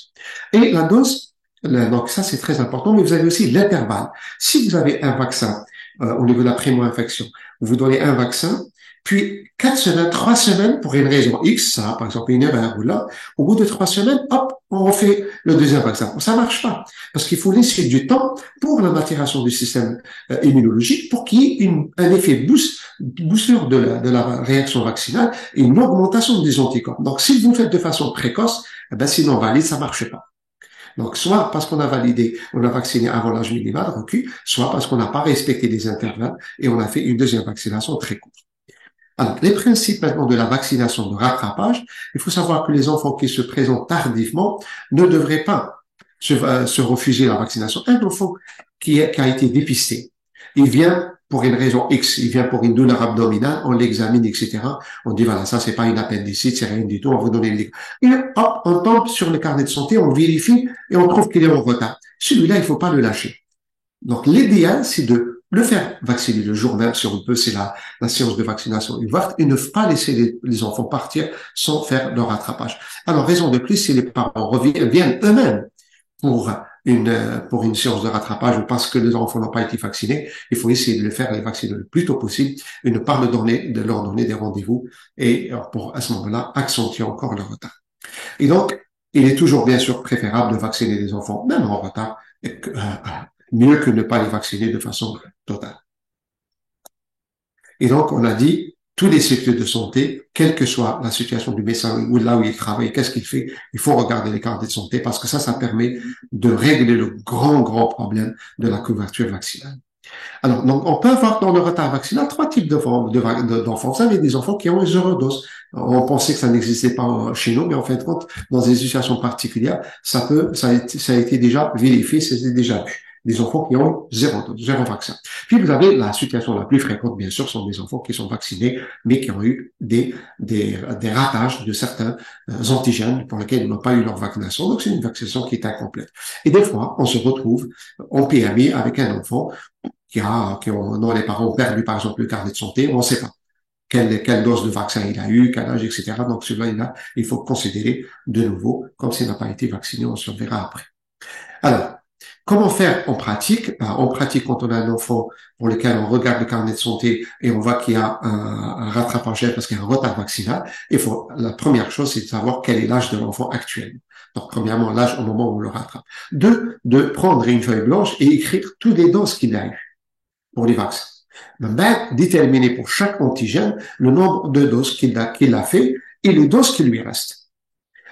Et la dose, donc ça, c'est très important, mais vous avez aussi l'intervalle. Si vous avez un vaccin au niveau de la primo-infection, vous donnez un vaccin, puis 4 semaines, 3 semaines, pour une raison X, ça, par exemple une erreur ou là, au bout de 3 semaines, hop, on refait le deuxième vaccin. Ça marche pas, parce qu'il faut laisser du temps pour la maturation du système immunologique, pour qu'il y ait un effet boosteur de la réaction vaccinale et une augmentation des anticorps. Donc, si vous le faites de façon précoce, eh ben, sinon valide, ça marche pas. Donc, soit parce qu'on a validé, on a vacciné avant l'âge minimal requis, soit parce qu'on n'a pas respecté les intervalles et on a fait une deuxième vaccination très courte. Alors, les principes maintenant de la vaccination de rattrapage, il faut savoir que les enfants qui se présentent tardivement ne devraient pas se refuser la vaccination. Un enfant qui a été dépisté, il vient pour une raison X, il vient pour une douleur abdominale, on l'examine, etc. On dit, voilà, ça, c'est pas une appendicite, c'est rien du tout, on va vous donner le... Et hop, on tombe sur le carnet de santé, on vérifie et on trouve qu'il est en retard. Celui-là, il faut pas le lâcher. Donc, l'idéal, c'est de le faire vacciner le jour même, si on peut, c'est la séance de vaccination ouverte, et ne pas laisser les enfants partir sans faire leur rattrapage. Alors, raison de plus, si les parents viennent eux-mêmes pour une séance de rattrapage ou parce que les enfants n'ont pas été vaccinés, il faut essayer de les faire les vacciner le plus tôt possible et ne pas leur donner des rendez-vous et pour, à ce moment-là, accentuer encore le retard. Et donc, il est toujours bien sûr préférable de vacciner les enfants, même en retard, mieux que ne pas les vacciner de façon totale. Et donc, on a dit, tous les secteurs de santé, quelle que soit la situation du médecin ou là où il travaille, qu'est-ce qu'il fait, il faut regarder les carnets de santé parce que ça permet de régler le grand problème de la couverture vaccinale. Alors, donc, on peut avoir dans le retard vaccinal 3 types d'enfants. Vous avez des enfants qui ont une zéro dose. On pensait que ça n'existait pas chez nous, mais en fin de compte, dans des situations particulières, ça a été déjà vérifié, c'était déjà vu. Des enfants qui ont zéro vaccin. Puis vous avez la situation la plus fréquente, bien sûr, sont des enfants qui sont vaccinés, mais qui ont eu des ratages de certains antigènes pour lesquels ils n'ont pas eu leur vaccination. Donc c'est une vaccination qui est incomplète. Et des fois, on se retrouve en PMI avec un enfant dont les parents ont perdu, par exemple, le carnet de santé, on ne sait pas quelle dose de vaccin il a eu, quel âge, etc. Donc celui-là, il faut considérer de nouveau comme s'il n'a pas été vacciné, on se verra après. Alors, comment faire en pratique? En pratique, quand on a un enfant pour lequel on regarde le carnet de santé et on voit qu'il y a un rattrapage parce qu'il y a un retard vaccinal, la première chose, c'est de savoir quel est l'âge de l'enfant actuel. Donc, premièrement, l'âge au moment où on le rattrape. 2, de prendre une feuille blanche et écrire toutes les doses qu'il a eues pour les vaccins. Ben, déterminer pour chaque antigène le nombre de doses qu'il a fait et les doses qui lui restent.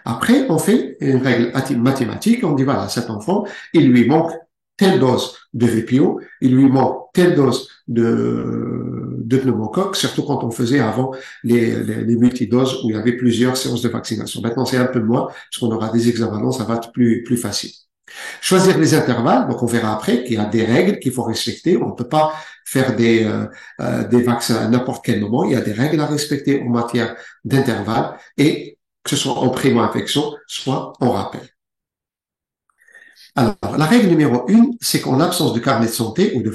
Après, on fait une règle mathématique, on dit voilà, cet enfant, il lui manque telle dose de VPO, il lui manque telle dose de pneumocoque, surtout quand on faisait avant les multidoses où il y avait plusieurs séances de vaccination. Maintenant, c'est un peu moins, parce qu'on aura des examen, ça va être plus facile. Choisir les intervalles, donc on verra après qu'il y a des règles qu'il faut respecter. On ne peut pas faire des vaccins à n'importe quel moment. Il y a des règles à respecter en matière d'intervalles et que ce soit en primo-infection, soit en rappel. Alors, la règle numéro 1, c'est qu'en l'absence de carnet de santé ou de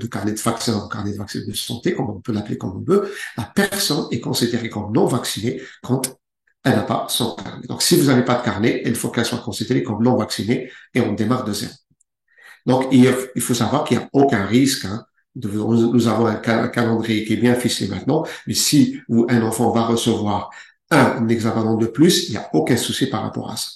carnet de vaccin ou carnet de vaccin de santé, comme on peut l'appeler comme on veut, la personne est considérée comme non vaccinée quand elle n'a pas son carnet. Donc, si vous n'avez pas de carnet, il faut qu'elle soit considérée comme non vaccinée et on démarre de zéro. Donc, il faut savoir qu'il n'y a aucun risque. Nous avons un calendrier qui est bien ficelé maintenant, mais si un enfant va recevoir un examen de plus, il n'y a aucun souci par rapport à ça.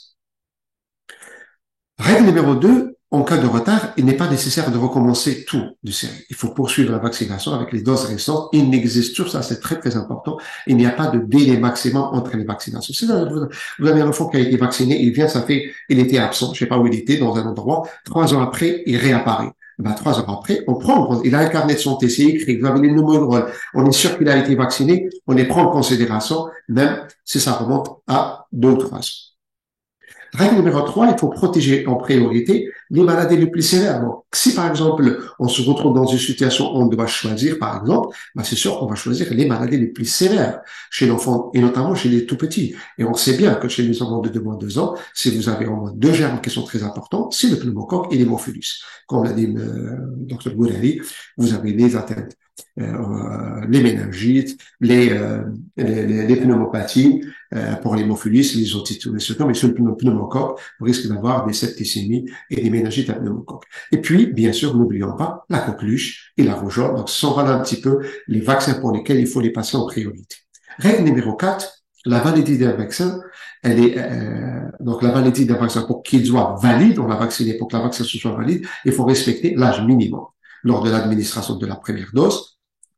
Règle numéro 2, en cas de retard, il n'est pas nécessaire de recommencer tout de série. Il faut poursuivre la vaccination avec les doses récentes. Il n'existe sur ça, c'est très important. Il n'y a pas de délai maximum entre les vaccinations. Si vous avez un enfant qui a été vacciné, il était absent, je sais pas où il était, dans un endroit. 3 ans après, il réapparaît. 3 ans après, il a un carnet de santé, c'est écrit, vous avez les numéros, on est sûr qu'il a été vacciné, on les prend en considération, même si ça remonte à 2 ou 3 ans. Règle numéro 3, il faut protéger en priorité les maladies les plus sévères. Donc, si par exemple, on se retrouve dans une situation où on doit choisir, par exemple, ben, c'est sûr qu'on va choisir les maladies les plus sévères chez l'enfant et notamment chez les tout petits. Et on sait bien que chez les enfants de 2 mois, 2 ans, si vous avez au moins 2 germes qui sont très importants, c'est le pneumocoque et l'hémophilus. Comme l'a dit le Dr Bourali, vous avez les atteintes, les méningites, les pneumopathies, pour l'hémophilus, les otites, mais sur le pneumocoque, on risque d'avoir des septicémies et des méningites à pneumocoque. Et puis, bien sûr, n'oublions pas la coqueluche et la rougeole. Donc, ce sont voilà un petit peu les vaccins pour lesquels il faut les passer en priorité. Règle numéro 4, la validité d'un vaccin, elle est donc la validité d'un vaccin pour qu'il soit valide, on l'a vacciné pour que la vaccination soit valide, il faut respecter l'âge minimum lors de l'administration de la première dose.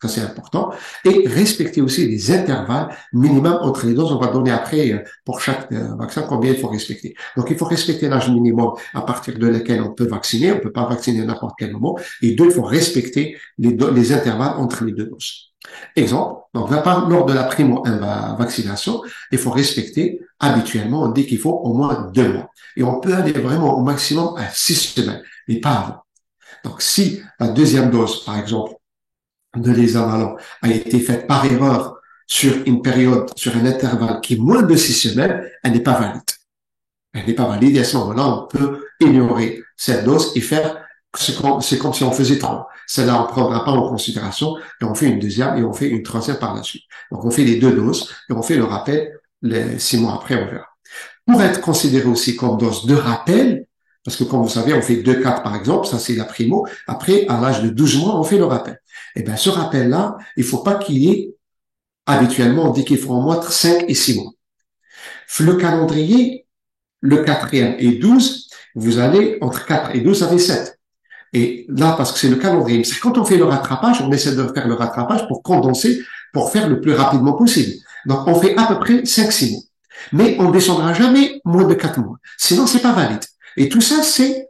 Ça, c'est important. Et respecter aussi les intervalles minimum entre les doses. On va donner après, pour chaque vaccin, combien il faut respecter. Donc, il faut respecter l'âge minimum à partir de lequel on peut vacciner. On peut pas vacciner à n'importe quel moment. Et deux, il faut respecter les intervalles entre les deux doses. Exemple, donc, lors de la primo-vaccination, il faut respecter, habituellement, on dit qu'il faut au moins 2 mois. Et on peut aller vraiment au maximum à 6 semaines, mais pas avant. Donc, si la deuxième dose, par exemple, de l'hexavalent a été faite par erreur sur une période, sur un intervalle qui est moins de 6 semaines, elle n'est pas valide. Elle n'est pas valide et à ce moment-là, on peut ignorer cette dose et faire, c'est comme si on faisait 3. Celle-là, on ne prendra pas en considération et on fait une deuxième et on fait une troisième par la suite. Donc, on fait les 2 doses et on fait le rappel les 6 mois après, on verra. Pour être considéré aussi comme dose de rappel, parce que comme vous savez, on fait 2 4 par exemple, ça c'est la primo. Après, à l'âge de 12 mois, on fait le rappel. Et bien, ce rappel-là, il faut pas qu'il y ait, habituellement, on dit qu'il faut en moins 5 et 6 mois. Le calendrier, le 4e et 12, vous allez, entre 4 et 12, ça fait 7. Et là, parce que c'est le calendrier, c'est quand on fait le rattrapage, on essaie de faire le rattrapage pour condenser, pour faire le plus rapidement possible. Donc, on fait à peu près 5-6 mois. Mais on ne descendra jamais moins de 4 mois. Sinon, c'est pas valide. Et tout ça, c'est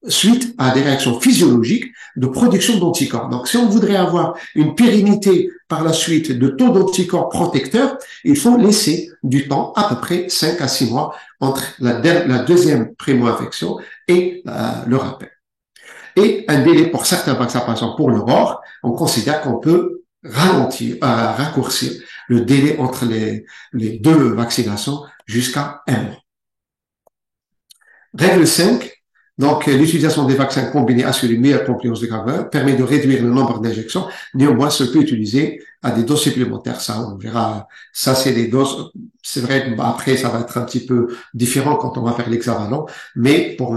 suite à des réactions physiologiques de production d'anticorps. Donc, si on voudrait avoir une pérennité par la suite de taux d'anticorps protecteurs, il faut laisser du temps, à peu près 5 à 6 mois, entre la deuxième primo-infection et le rappel. Et un délai pour certains vaccins, par exemple pour l'aurore, on considère qu'on peut raccourcir le délai entre les 2 vaccinations jusqu'à 1 mois. Règle 5, donc l'utilisation des vaccins combinés assure une meilleure compliance des graveurs, permet de réduire le nombre d'injections, néanmoins se peut utiliser à des doses supplémentaires. Ça, on verra, ça c'est des doses, c'est vrai, après ça va être un petit peu différent quand on va faire l'hexavalent, mais pour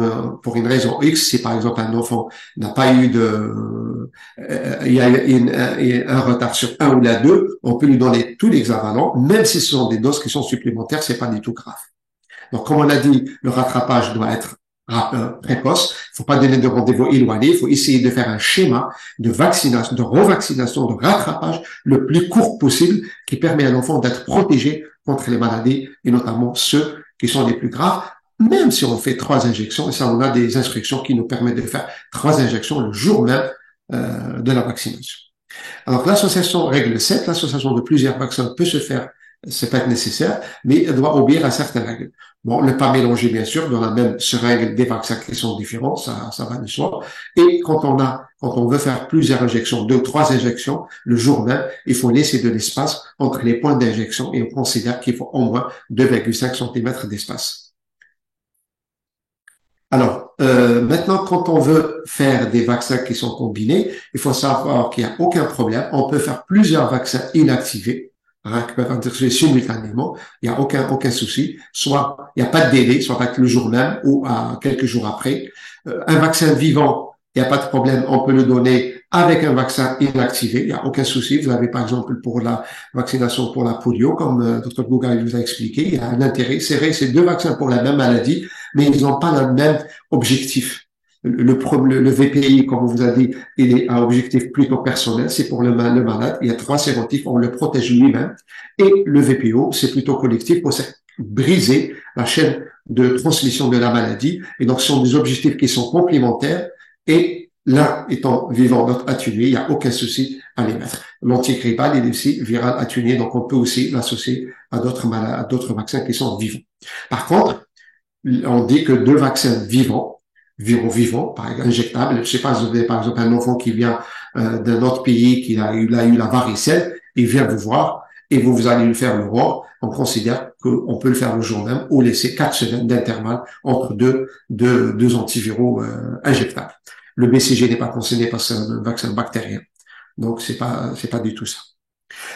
une raison X, si par exemple un enfant n'a pas eu il y a un retard sur 1 ou la 2, on peut lui donner tout l'hexavalent, même si ce sont des doses qui sont supplémentaires, c'est pas du tout grave. Donc, comme on l'a dit, le rattrapage doit être précoce. Il ne faut pas donner de rendez-vous éloigné. Il faut essayer de faire un schéma de vaccination, de revaccination, de rattrapage le plus court possible qui permet à l'enfant d'être protégé contre les maladies et notamment ceux qui sont les plus graves. Même si on fait 3 injections, et ça, on a des instructions qui nous permettent de faire 3 injections le jour même de la vaccination. Alors, l'association règle 7, l'association de plusieurs vaccins peut se faire, c'est pas nécessaire, mais elle doit obéir à certaines règles. Bon, ne pas mélanger, bien sûr, dans la même seringue des vaccins qui sont différents, ça va de soi. Et quand on veut faire plusieurs injections, 2 ou 3 injections, le jour même, il faut laisser de l'espace entre les points d'injection et on considère qu'il faut au moins 2,5 cm d'espace. Alors, maintenant, quand on veut faire des vaccins qui sont combinés, il faut savoir qu'il n'y a aucun problème. On peut faire plusieurs vaccins inactivés, qui peuvent interagir simultanément. Il n'y a aucun souci. Soit il n'y a pas de délai, soit le jour même ou quelques jours après. Un vaccin vivant, il n'y a pas de problème. On peut le donner avec un vaccin inactivé. Il n'y a aucun souci. Vous avez par exemple pour la vaccination pour la polio, comme Dr Bougaï vous a expliqué, il y a un intérêt. C'est vrai, c'est 2 vaccins pour la même maladie, mais ils n'ont pas le même objectif. Le VPI, comme on vous a dit, il est un objectif plutôt personnel, c'est pour le malade. Il y a 3 sérotypes, on le protège lui-même. Et le VPO, c'est plutôt collectif pour briser la chaîne de transmission de la maladie. Et donc, ce sont des objectifs qui sont complémentaires et l'un étant vivant, l'autre atténué, il n'y a aucun souci à les mettre. L'antigrippal, il est aussi viral atténué, donc on peut aussi l'associer à d'autres vaccins qui sont vivants. Par contre, on dit que 2 vaccins vivants, par exemple, injectables. Je sais pas, vous avez par exemple un enfant qui vient d'un autre pays, il a eu la varicelle, il vient vous voir et vous allez lui faire l'aurore. On considère qu'on peut le faire le jour même ou laisser 4 semaines d'intervalle entre deux antiviraux injectables. Le BCG n'est pas concerné parce que c'est un vaccin bactérien. Donc, c'est pas du tout ça.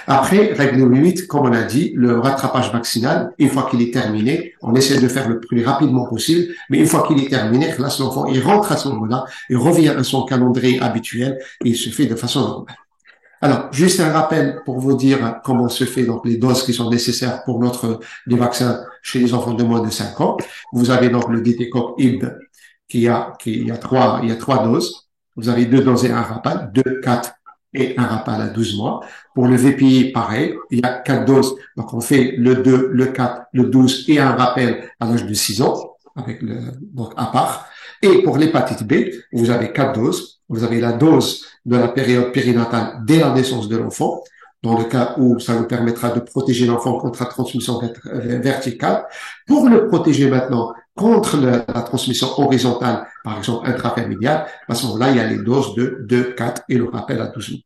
Après, règle 8, comme on a dit, le rattrapage vaccinal, une fois qu'il est terminé, on essaie de faire le plus rapidement possible, mais une fois qu'il est terminé, là, l'enfant, il rentre à ce moment-là, il revient à son calendrier habituel et il se fait de façon normale. Alors, juste un rappel pour vous dire comment se fait donc les doses qui sont nécessaires pour les vaccins chez les enfants de moins de 5 ans. Vous avez donc le DT-CoV IB il y a 3 doses. Vous avez 2 doses et un rappel, 2, 4 et un rappel à 12 mois. Pour le VPI, pareil, il y a 4 doses. Donc, on fait le 2, le 4, le 12 et un rappel à l'âge de 6 ans, donc à part. Et pour l'hépatite B, vous avez 4 doses. Vous avez la dose de la période périnatale dès la naissance de l'enfant, dans le cas où ça vous permettra de protéger l'enfant contre la transmission verticale. Pour le protéger maintenant contre la transmission horizontale, par exemple intrafamiliale, à ce moment-là, il y a les doses de 2, 4 et le rappel à 12 mois.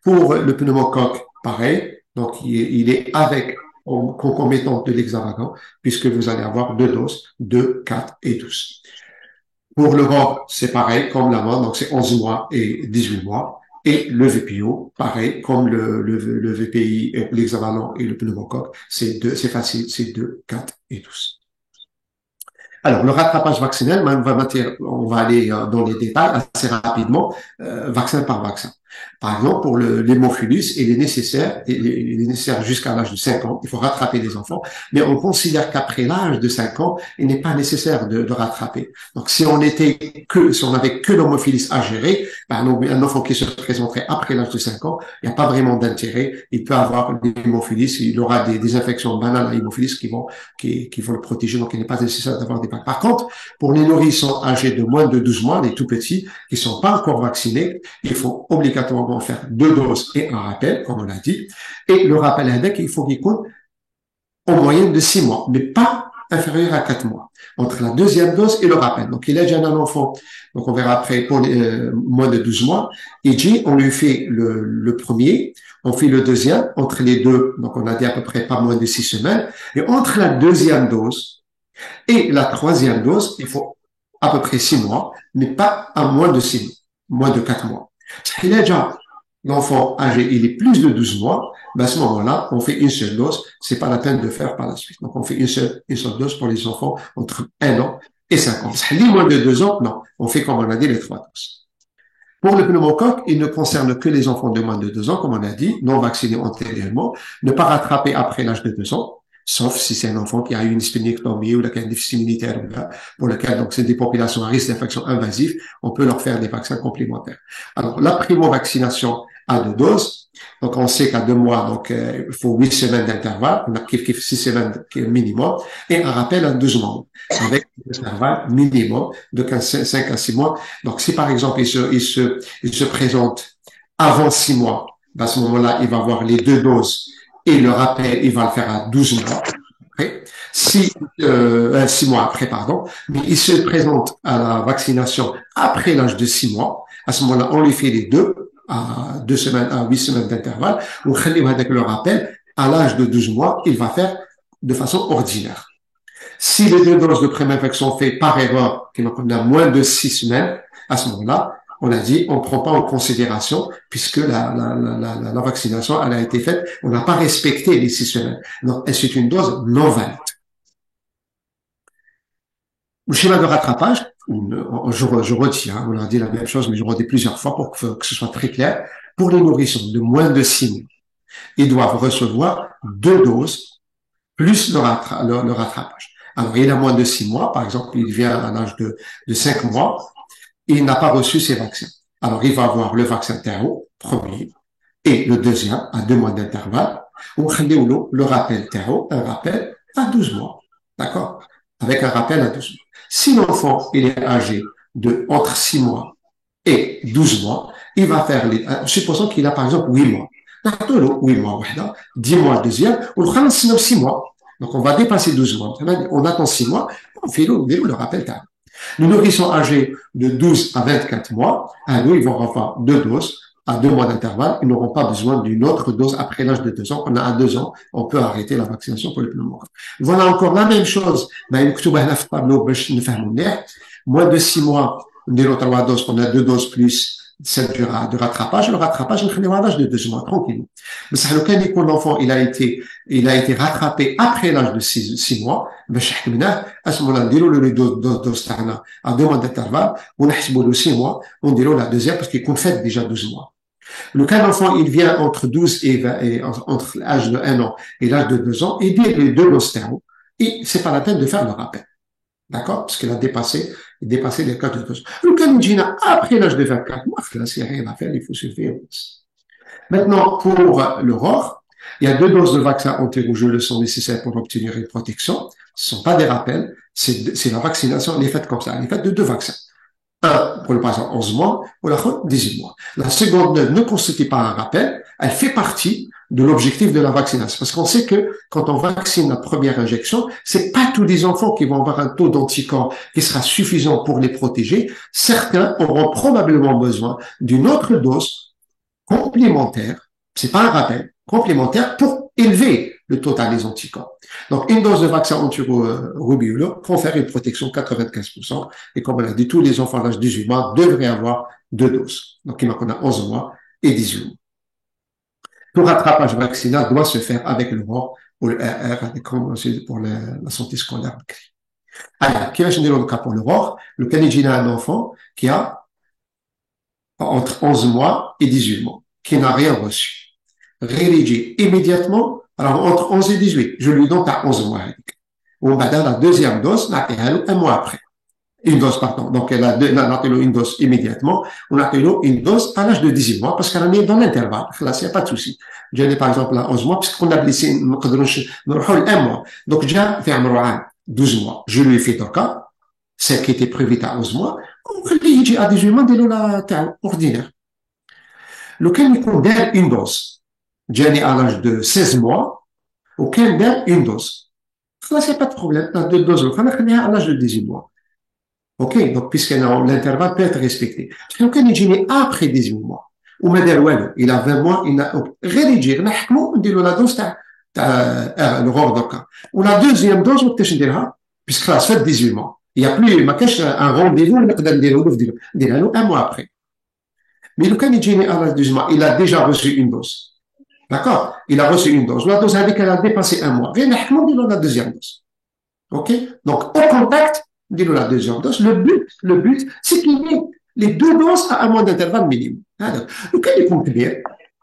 Pour le pneumocoque, pareil, donc il est avec concomitant de l'hexavagan, puisque vous allez avoir 2 doses, 2, 4 et 12. Pour l'Europe, c'est pareil, comme l'avant, donc c'est 11 mois et 18 mois. Et le VPO, pareil, comme le VPI, l'hexavalent et le pneumocoque, c'est facile, c'est 2, 4 et 12. Alors, le rattrapage vaccinal, on va aller dans les détails assez rapidement, vaccin par vaccin. Par exemple, pour l'hémophilus, il est nécessaire jusqu'à l'âge de 5 ans. Il faut rattraper les enfants. Mais on considère qu'après l'âge de 5 ans, il n'est pas nécessaire de rattraper. Donc, si on avait que l'hémophilus à gérer, un enfant qui se présenterait après l'âge de 5 ans, il n'y a pas vraiment d'intérêt. Il peut avoir l'hémophilus, il aura des infections banales à l'hémophilus qui vont le protéger. Donc, il n'est pas nécessaire d'avoir des vaccins. Par contre, pour les nourrissons âgés de moins de 12 mois, les tout petits, qui sont pas encore vaccinés, il faut obligatoirement faire 2 doses et un rappel, comme on l'a dit. Et le rappel avec, il faut qu'il coûte en moyenne de 6 mois, mais pas inférieur à 4 mois, entre la deuxième dose et le rappel. Donc, il est déjà un enfant, donc on verra après pour moins de 12 mois, et dit, on lui fait le premier, on fait le deuxième, entre les deux, donc on a dit à peu près pas moins de 6 semaines, et entre la deuxième dose et la troisième dose, il faut à peu près 6 mois, mais pas à moins de 6 mois, moins de 4 mois. Il a déjà l'enfant âgé, il est plus de 12 mois, ben à ce moment-là, on fait une seule dose, c'est pas la peine de faire par la suite. Donc, on fait une seule dose pour les enfants entre 1 an et 5 ans. Les moins de 2 ans, non. On fait, comme on a dit, les 3 doses. Pour le pneumocoque, il ne concerne que les enfants de moins de 2 ans, comme on a dit, non vaccinés antérieurement, ne pas rattraper après l'âge de 2 ans, sauf si c'est un enfant qui a eu une splénictomie ou qui a un déficit immunitaire, pour lequel, donc, c'est des populations à risque d'infection invasive, on peut leur faire des vaccins complémentaires. Alors, la primo-vaccination à 2 doses. Donc, on sait qu'à 2 mois, donc, il faut 8 semaines d'intervalle, on a 6 semaines minimum, et un rappel à 12 mois, avec un intervalle minimum de 5 à 6 mois. Donc, si par exemple, il se présente avant 6 mois, à ce moment-là, il va avoir les 2 doses, et le rappel, il va le faire à 12 mois après. 6 mois après, pardon. Mais il se présente à la vaccination après l'âge de 6 mois. À ce moment-là, on lui fait les 2 à 2 semaines, à 8 semaines d'intervalle. Ou avec le rappel, à l'âge de 12 mois, il va faire de façon ordinaire. Si les 2 doses de pré-infection sont faites par erreur, qui on a moins de 6 semaines, à ce moment-là, on a dit, on ne prend pas en considération puisque la vaccination, elle a été faite, on n'a pas respecté les 6 semaines. Donc, c'est une dose non valide. Le schéma de rattrapage, je redis, on leur dit la même chose, mais je redis plusieurs fois pour que ce soit très clair. Pour les nourrissons de moins de 6 mois, ils doivent recevoir 2 doses plus le rattrapage. Alors, il a moins de 6 mois, par exemple, il vient à l'âge de 5 mois, il n'a pas reçu ses vaccins. Alors, il va avoir le vaccin Théo, premier, et le deuxième à 2 mois d'intervalle. Ou le rappel Théo, un rappel à 12 mois. D'accord? Avec un rappel à 12 mois. Si l'enfant, il est âgé entre 6 mois et 12 mois, il va faire supposons qu'il a par exemple 8 mois. 8 mois, 10 mois deuxième, ou le 6 mois. Donc, on va dépasser 12 mois. On attend 6 mois, on fait le rappel tard. Les nourrissons âgés de 12 à 24 mois, eux, ils vont avoir 2 doses à 2 mois d'intervalle. Ils n'auront pas besoin d'une autre dose après l'âge de 2 ans. On a à 2 ans, on peut arrêter la vaccination pour le pneumococque. Voilà encore la même chose. Moins de 6 mois, on dit 3 doses, on a 2 doses plus celle de rattrapage. Le rattrapage, on fait à l'âge de 2 mois, tranquille. Mais ça, le cas où l'enfant, il a été rattrapé après l'âge de 6 mois, à ce moment-là, on dit le dose à 2 mois d'intervalle, on a 6 mois, on dit la deuxième parce qu'il compte fait déjà 12 mois. Le cas d'enfant, il vient entre 12 et 20, et entre l'âge de 1 an et l'âge de 2 ans, et dit les 2 doses thermo, et c'est pas la peine de faire le rappel. D'accord? Parce qu'il a dépassé les 4 doses. Le cas d'Ingina, après l'âge de 24 mois, là, s'il n'y a rien à faire, il faut suffire. Maintenant, pour l'aurore, il y a 2 doses de vaccin anti-rougeole sont nécessaires pour obtenir une protection. Ce ne sont pas des rappels, c'est la vaccination, elle est faite comme ça. Elle est faite de 2 vaccins. Un pour le patient 11 mois, ou l'autre 18 mois. La seconde ne constitue pas un rappel, elle fait partie de l'objectif de la vaccination. Parce qu'on sait que quand on vaccine la première injection, c'est pas tous les enfants qui vont avoir un taux d'anticorps qui sera suffisant pour les protéger. Certains auront probablement besoin d'une autre dose complémentaire, c'est pas un rappel, complémentaire pour élever le total des anticorps. Donc, une dose de vaccin anti-rubéole confère une protection 95%. Et comme on l'a dit, tous les enfants d'âge de 18 mois devraient avoir 2 doses. Donc, il y en a 11 mois et 18 mois. Le rattrapage vaccinal doit se faire avec le ROR ou le RR, pour la santé scolaire. Alors, qui va changer le cas pour le ROR? Le Canadien a un enfant qui a entre 11 mois et 18 mois, qui n'a rien reçu. Rédigé immédiatement, alors entre 11 et 18, je lui donne à 11 mois. On va donner la deuxième dose, un mois après. Une dose, pardon. Donc, elle a une dose immédiatement. On a une dose à l'âge de 18 mois parce qu'elle en est dans l'intervalle. Là, il n'y a pas de souci. J'ai par exemple à 11 mois puisqu'on a blessé, un mois. Donc, j'ai fait un 12 mois. Je lui ai fait le cas, celle qui était prévue à 11 mois. Il dit à 18 mois, il la ordinaire. Lequel il condamne une dose. J'ai à l'âge de 16 mois, auquel donne une dose. Là, il n'y a pas de problème. La deux doses, on a à l'âge de 18 mois. OK? Donc, puisque l'intervalle peut être respecté. Donc, quand il est après 18 mois, ou il a 20 mois, il a rédigé, on dit la dose, le roi d'Oka. Ou la deuxième dose, on peut puisque là, ça fait 18 mois. Il n'y a plus, un rendez-vous, on peut un mois après. Mais le cas il à l'âge de 18 mois, il a déjà reçu une dose. D'accord? Il a reçu une dose. La dose avec elle a dépassé un mois. On dit la deuxième dose. OK? Donc, au contact, dis-nous la deuxième dose. Le but, c'est qu'il y ait les 2 doses à un mois d'intervalle minimum. Donc, il compte bien,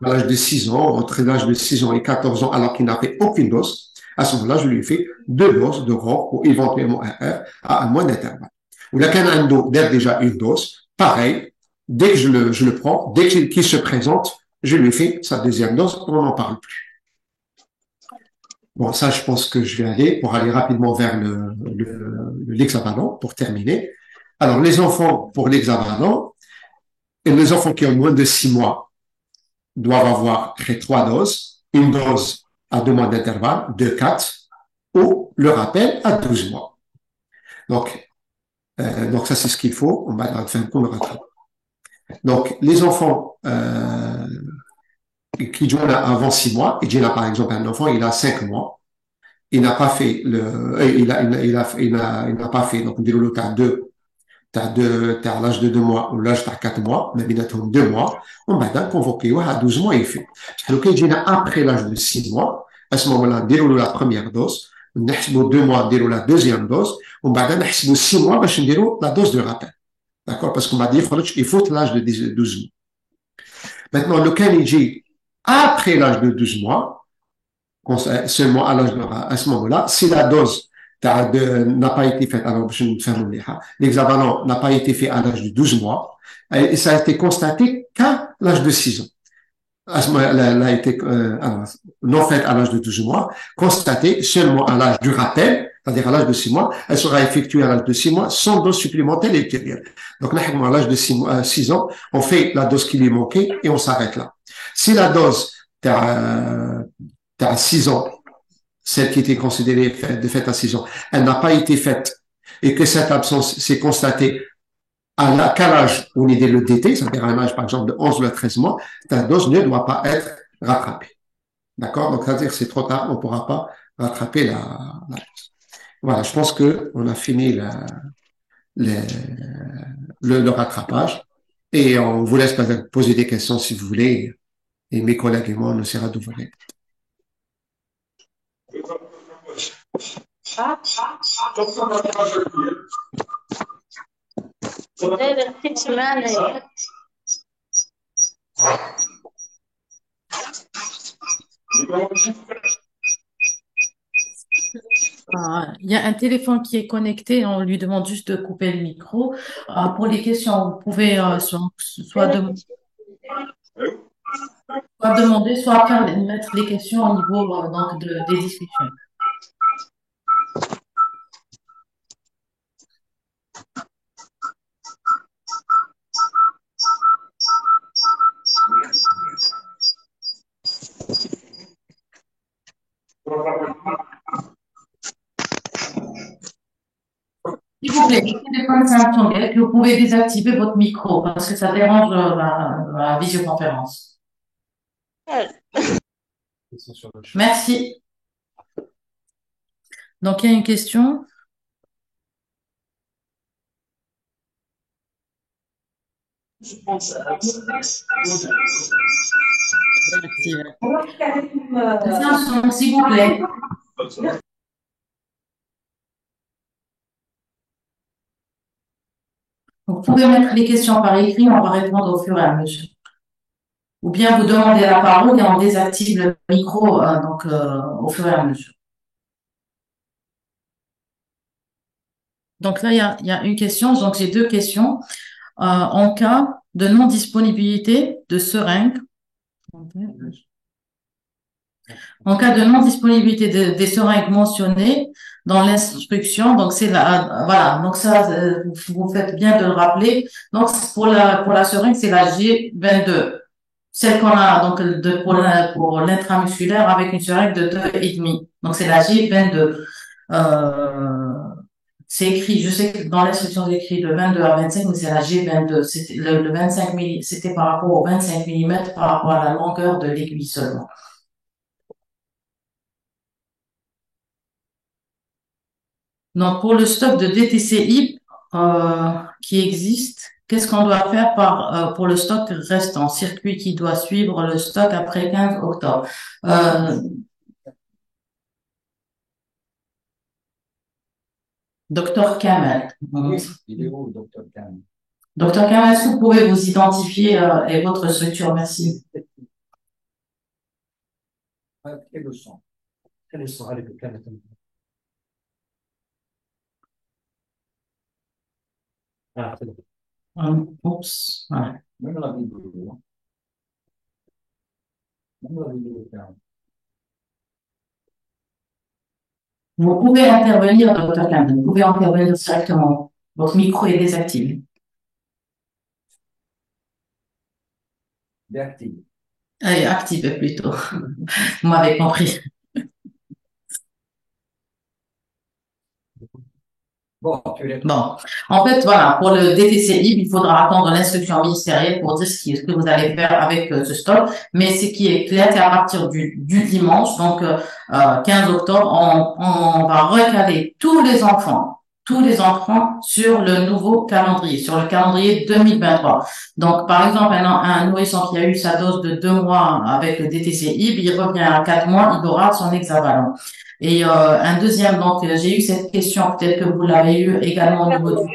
à l'âge de 6 ans, entre l'âge de 6 ans et 14 ans, alors qu'il n'a fait aucune dose, à ce moment-là, je lui fais 2 doses de ROR ou éventuellement un R à un mois d'intervalle. Ou la canando d'être déjà une dose, pareil, dès que je le prends, dès qu'il se présente, je lui fais sa deuxième dose, on n'en parle plus. Bon, ça, je pense que je vais aller pour aller rapidement vers l'hexavalent pour terminer. Alors, les enfants pour l'hexavalent, et les enfants qui ont moins de 6 mois doivent avoir 3 doses, une dose à 2 mois d'intervalle, 2, 4, ou le rappel à 12 mois. Donc ça, c'est ce qu'il faut. On va faire comme le rattrape. Donc, les enfants qui jouent avant 6 mois, et j'ai là par exemple un enfant, il a 5 mois, il n'a pas fait il n'a pas fait, donc on dit le t'as à l'âge de 2 mois ou l'âge de 4 mois, mais il a 2 mois, on va convoquer à 12 mois, il fait. Le cas j'ai après l'âge de 6 mois, à ce moment-là, déroule la première dose, on a 2 mois, déroule la deuxième dose, on va dire 6 mois, on déroule la dose de rappel. D'accord? Parce qu'on va dire, il faut l'âge de 12 mois. Maintenant, le Kaniji, après l'âge de 12 mois, seulement à ce moment-là, si la dose n'a pas été faite, alors je vais faire l'examen n'a pas été fait à l'âge de 12 mois, et ça a été constaté qu'à l'âge de 6 ans. À ce moment-là, elle a été non faite à l'âge de 12 mois, constatée seulement à l'âge du rappel, c'est-à-dire à l'âge de 6 mois, elle sera effectuée à l'âge de 6 mois sans dose supplémentaire ultérieure. Donc là, à l'âge de 6 ans, on fait la dose qui lui manquait et on s'arrête là. Si la dose, t'as 6 ans, celle qui était considérée de faite à 6 ans, elle n'a pas été faite et que cette absence s'est constatée qu'à l'âge où on est dès le DT, c'est-à-dire à un âge par exemple de 11 ou de 13 mois, ta dose ne doit pas être rattrapée. D'accord? Donc, c'est-à-dire que c'est trop tard, on ne pourra pas rattraper la dose. Voilà, je pense que on a fini le, le rattrapage et on vous laisse poser des questions si vous voulez et mes collègues et moi, on essaiera d'ouvrir. Il y a un téléphone qui est connecté, on lui demande juste de couper le micro. Pour les questions, vous pouvez soit demander, soit mettre les questions au niveau donc des discussions. S'il vous plaît, le téléphone Samsung, est-ce que vous pouvez désactiver votre micro parce que ça dérange la visioconférence. Merci. Donc, il y a une question. Samsung, s'il vous plaît. Vous pouvez mettre les questions par écrit, on va répondre au fur et à mesure. Ou bien vous demandez la parole et on désactive le micro au fur et à mesure. Donc là, il y a une question, donc j'ai deux questions. En cas de non-disponibilité de seringues, en cas de non-disponibilité des seringues mentionnées dans l'instruction, donc c'est voilà, donc ça, vous faites bien de le rappeler. Donc pour la seringue, c'est la G22. Celle qu'on a donc pour l'intramusculaire avec une seringue de 2,5. Donc c'est la G22. C'est écrit, je sais que dans l'instruction c'est écrit de 22 à 25, mais c'est la G22. C'était le 25 mm, c'était par rapport au 25 mm par rapport à la longueur de l'aiguille seulement. Donc pour le stock de DTCI qui existe, qu'est-ce qu'on doit faire pour le stock restant, circuit qui doit suivre le stock après 15 octobre? Docteur Kamel. Il est où, docteur Kamel? Docteur Kamel, est-ce que vous pouvez vous identifier et votre structure? Merci. Quelle leçon? Oups. Ouais. Même la vidéo. Même la vidéo. Vous pouvez intervenir, docteur Kamel. Vous pouvez intervenir directement. Votre micro est désactivé. Déactivé. Allez, activé plutôt. Vous m'avez compris. Bon, tu les... Bon, en fait, voilà, pour le DTCI, il faudra attendre l'instruction ministérielle pour dire ce que vous allez faire avec ce stock. Mais ce qui est clair, c'est à partir du dimanche, donc 15 octobre, on va recaler tous les enfants sur le nouveau calendrier, sur le calendrier 2023. Donc, par exemple, un nourrisson qui a eu sa dose de 2 mois avec le DTCI, il revient à 4 mois, il aura son hexavalent. Et un deuxième, donc j'ai eu cette question, peut-être que vous l'avez eu également au niveau du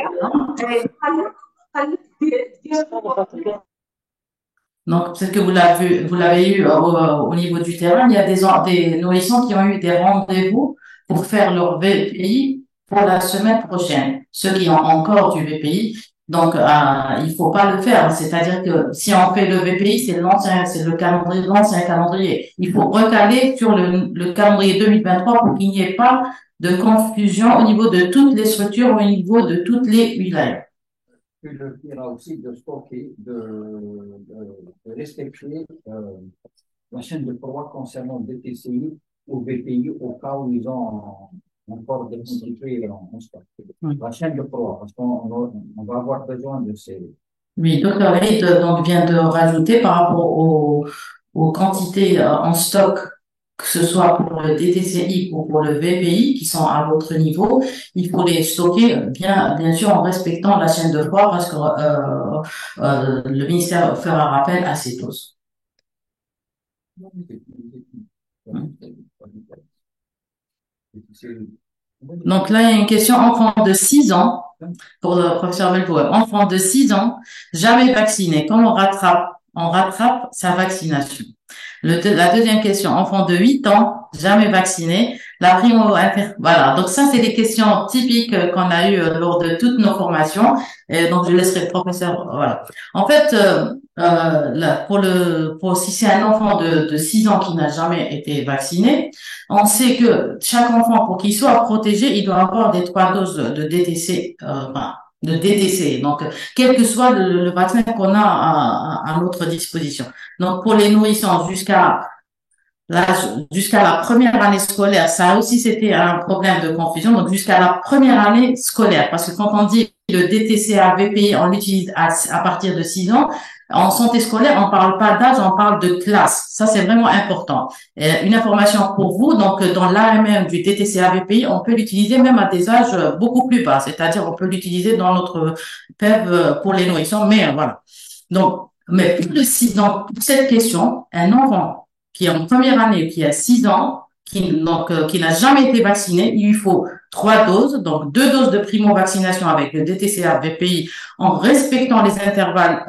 donc peut-être que vous l'avez eu au niveau du terrain. Il y a des nourrissons qui ont eu des rendez-vous pour faire leur VPI pour la semaine prochaine. Ceux qui ont encore du VPI, donc il faut pas le faire. C'est-à-dire que si on fait le VPI, c'est le calendrier, l'ancien calendrier. Il faut recaler sur le calendrier 2023 pour qu'il n'y ait pas de confusion au niveau de toutes les structures, au niveau de toutes les wilayas. Tu le diras aussi de stocker, de respecter la chaîne de pouvoir concernant le DTCI au BPI au cas où ils ont encore des quantités en stock. La chaîne de froid, parce qu'on va avoir besoin de ces... Oui, Dr. Reid donc vient de rajouter par rapport aux quantités en stock, que ce soit pour le DTCI ou pour le VPI, qui sont à votre niveau, il faut les stocker bien sûr en respectant la chaîne de froid parce que le ministère fera rappel à ces doses. Donc là, il y a une question enfant de 6 ans pour le professeur Belfouet. Enfant de 6 ans, jamais vacciné. Comment on rattrape sa vaccination? La deuxième question, enfant de 8 ans, jamais vacciné. Voilà. Donc ça, c'est des questions typiques qu'on a eues lors de toutes nos formations. Et donc je laisserai le professeur. Voilà. En fait, si c'est un enfant de 6 ans qui n'a jamais été vacciné, on sait que chaque enfant, pour qu'il soit protégé, il doit avoir des 3 doses de DTC, de DTC. Donc, quel que soit le vaccin qu'on a à notre disposition. Donc, pour les nourrissons jusqu'à la première année scolaire, ça aussi c'était un problème de confusion. Donc, jusqu'à la première année scolaire, parce que quand on dit le DTCA VPI, on l'utilise à partir de 6 ans. En santé scolaire, on parle pas d'âge, on parle de classe. Ça, c'est vraiment important. Une information pour vous, donc dans l'AMM du DTCA VPI, on peut l'utiliser même à des âges beaucoup plus bas, c'est-à-dire on peut l'utiliser dans notre PEV pour les nourrissons, mais voilà. Donc, mais pour cette question, un enfant qui est en première année, qui a 6 ans, qui n'a jamais été vacciné, il lui faut 3 doses, donc 2 doses de primo-vaccination avec le DTCA VPI en respectant les intervalles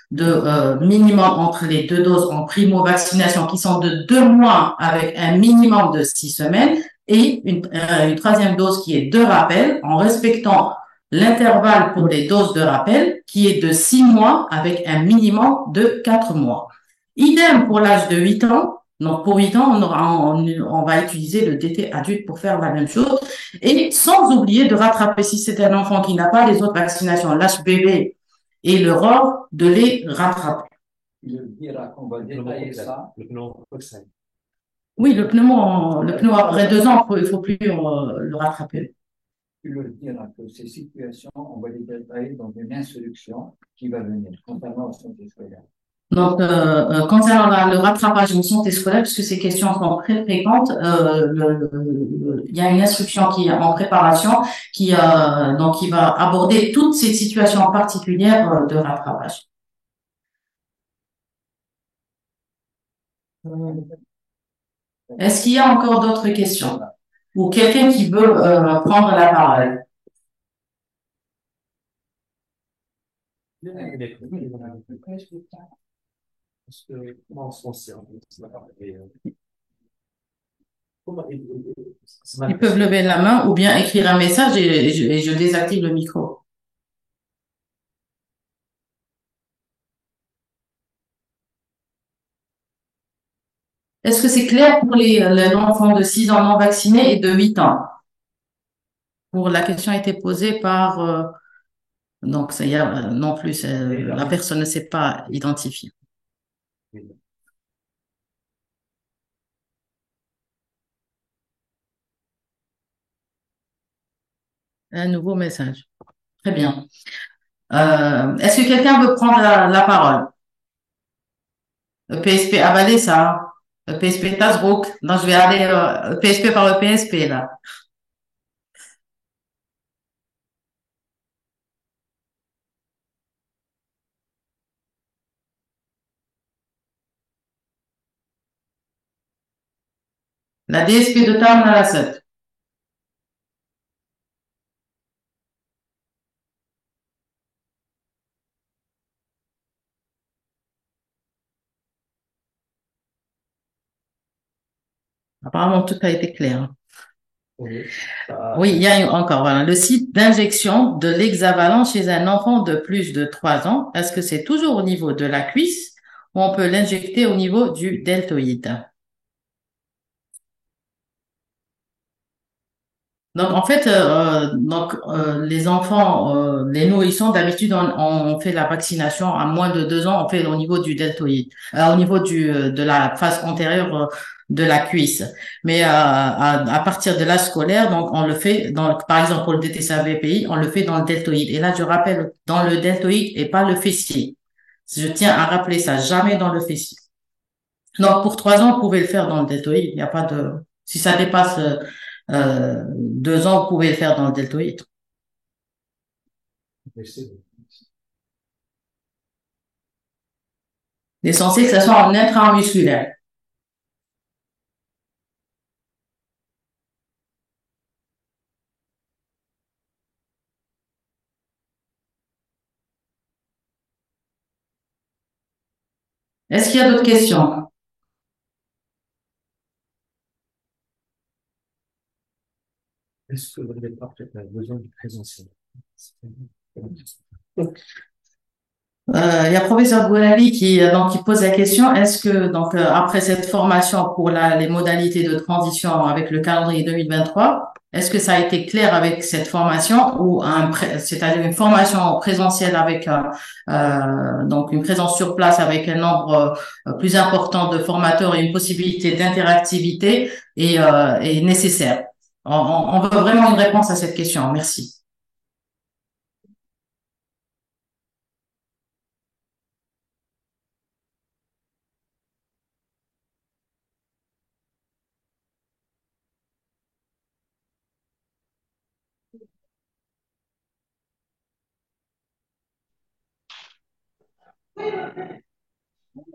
de minimum entre les 2 doses en primo-vaccination qui sont de 2 mois avec un minimum de 6 semaines et une troisième dose qui est de rappel en respectant l'intervalle pour les doses de rappel qui est de 6 mois avec un minimum de 4 mois. Idem pour l'âge de 8 ans. Donc, pour 8 ans, on va utiliser le DT adulte pour faire la même chose. Et sans oublier de rattraper, si c'est un enfant qui n'a pas les autres vaccinations, l'HPV et le ROR, de les rattraper. On va détailler ça. Oui, le pneumo après 2 ans, il faut plus le rattraper. Tu leur diras que ces situations, on va les détailler dans une instruction qui va venir concernant la santé scolaire. Donc, concernant le rattrapage en santé scolaire, puisque ces questions sont très fréquentes, il y a une instruction qui est en préparation qui va aborder toutes ces situations particulières de rattrapage. Est-ce qu'il y a encore d'autres questions? Ou quelqu'un qui veut prendre la parole? Ils peuvent lever la main ou bien écrire un message et je désactive le micro. Est-ce que c'est clair pour l'enfant de 6 ans non vacciné et de 8 ans? Pour la question a été posée par donc ça y a non plus la personne ne s'est pas identifiée. Un nouveau message. Très bien. Est-ce que quelqu'un veut prendre la parole? EPSP avalé ça. EPSP Tasbrook. Donc je vais aller EPSP par EPSP là. La DSP de Tarn à la 7. Apparemment, tout a été clair. Oui, il y a encore, voilà, le site d'injection de l'hexavalent chez un enfant de plus de 3 ans. Est-ce que c'est toujours au niveau de la cuisse ou on peut l'injecter au niveau du deltoïde? Donc, en fait, les enfants, les nourrissons, d'habitude, on fait la vaccination à moins de 2 ans, on fait au niveau du deltoïde, au niveau de la face antérieure de la cuisse. Mais à partir de l'âge scolaire, donc on le fait par exemple pour le DTCA-BPI, on le fait dans le deltoïde. Et là, je rappelle, dans le deltoïde et pas le fessier. Je tiens à rappeler ça, jamais dans le fessier. Donc pour 3 ans, vous pouvez le faire dans le deltoïde. Il n'y a pas de, si ça dépasse 2 ans, vous pouvez le faire dans le deltoïde. L'essentiel que ça soit en intramusculaire. Est-ce qu'il y a d'autres questions? Est-ce que vous n'avez pas peut-être besoin du présentiel? Il y a professeur Boulali qui pose la question, est-ce que après cette formation pour les modalités de transition avec le calendrier 2023, est-ce que ça a été clair avec cette formation ou c'est-à-dire une formation présentielle avec donc une présence sur place avec un nombre plus important de formateurs et une possibilité d'interactivité est nécessaire? On veut vraiment une réponse à cette question. Merci.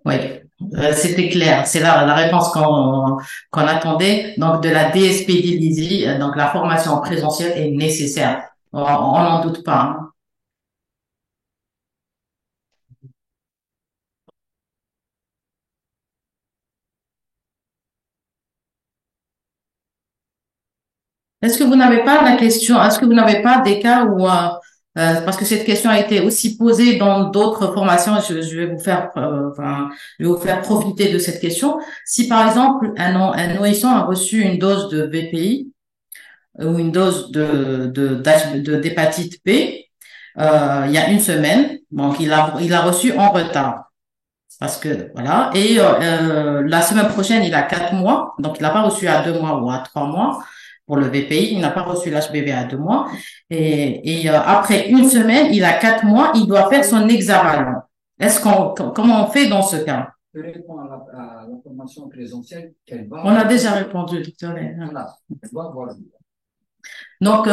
Oui, c'était clair. C'est la réponse qu'on attendait. Donc, de la DSP d'Illizi, donc la formation présentielle est nécessaire. On n'en doute pas, hein. Est-ce que vous n'avez pas la question, est-ce que vous n'avez pas des cas où, parce que cette question a été aussi posée dans d'autres formations, je vais vous faire, je vais vous faire profiter de cette question. Si par exemple un nourrisson a reçu une dose de VPI ou une dose d'hépatite B, il y a une semaine, donc il a reçu en retard. Parce que voilà, et la semaine prochaine, il a 4 mois, donc il n'a pas reçu à 2 mois ou à 3 mois pour le VPI, il n'a pas reçu l'HBV à 2 mois, et après une semaine, il a 4 mois, il doit faire son hexavalent. Comment on fait dans ce cas? Je réponds à la formation présentielle qu'elle va. On a déjà répondu, docteur. Voilà, elle va avoir. Donc,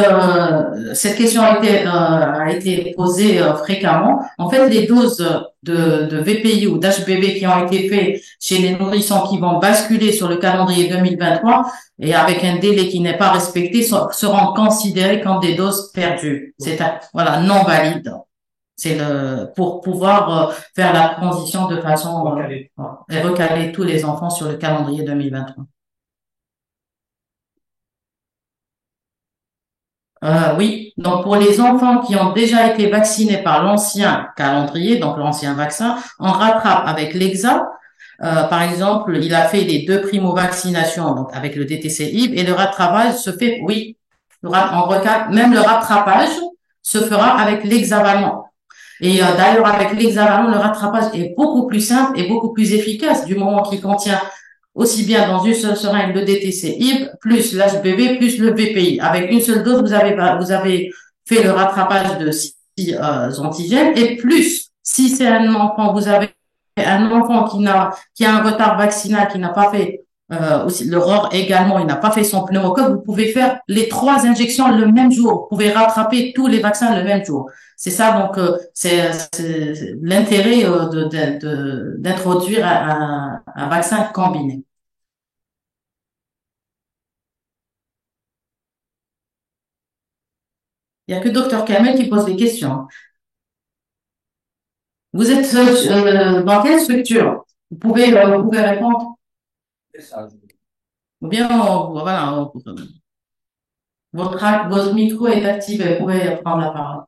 cette question a été posée fréquemment. En fait, les doses de VPI ou d'HBV qui ont été faites chez les nourrissons qui vont basculer sur le calendrier 2023 et avec un délai qui n'est pas respecté seront considérées comme des doses perdues. Voilà, non valides. C'est pour pouvoir faire la transition de façon et recaler tous les enfants sur le calendrier 2023. Oui, donc pour les enfants qui ont déjà été vaccinés par l'ancien calendrier, donc l'ancien vaccin, on rattrape avec l'EXA. Par exemple, il a fait les 2 primo-vaccinations, donc avec le DTC-IB, et le rattrapage se fait, oui, même le rattrapage se fera avec l'hexavalent. Et d'ailleurs, avec l'hexavalent, le rattrapage est beaucoup plus simple et beaucoup plus efficace du moment qu'il contient aussi bien dans une seule seringue le DTC-IB, plus l'HBV, plus le VPI. Avec une seule dose, vous avez fait le rattrapage de 6 antigènes et plus, si c'est un enfant, vous avez un enfant qui a un retard vaccinal, qui n'a pas fait aussi le ROR également, il n'a pas fait son pneumocoque, vous pouvez faire les 3 injections le même jour. Vous pouvez rattraper tous les vaccins le même jour. C'est ça, donc, c'est l'intérêt d'introduire un vaccin combiné. Il n'y a que Dr Kamel qui pose des questions. Vous êtes dans quelle structure? Vous pouvez répondre. Ou bien, voilà, votre micro est activé, vous pouvez prendre la parole.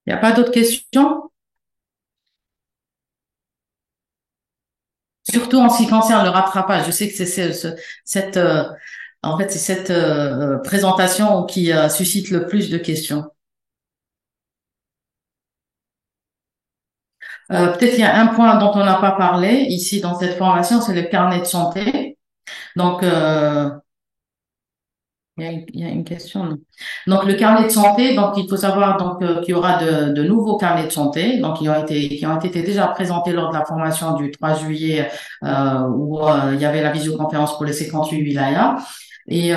Il n'y a pas d'autres questions? Surtout en ce qui concerne le rattrapage. Je sais que cette, en fait, c'est cette présentation qui suscite le plus de questions. Peut-être il y a un point dont on n'a pas parlé ici dans cette formation, c'est le carnet de santé. Donc, il y a une question. Non. Donc, le carnet de santé, donc il faut savoir donc qu'il y aura de nouveaux carnets de santé, donc qui ont été déjà présentés lors de la formation du 3 juillet où il y avait la visioconférence pour les 58 wilayas. Et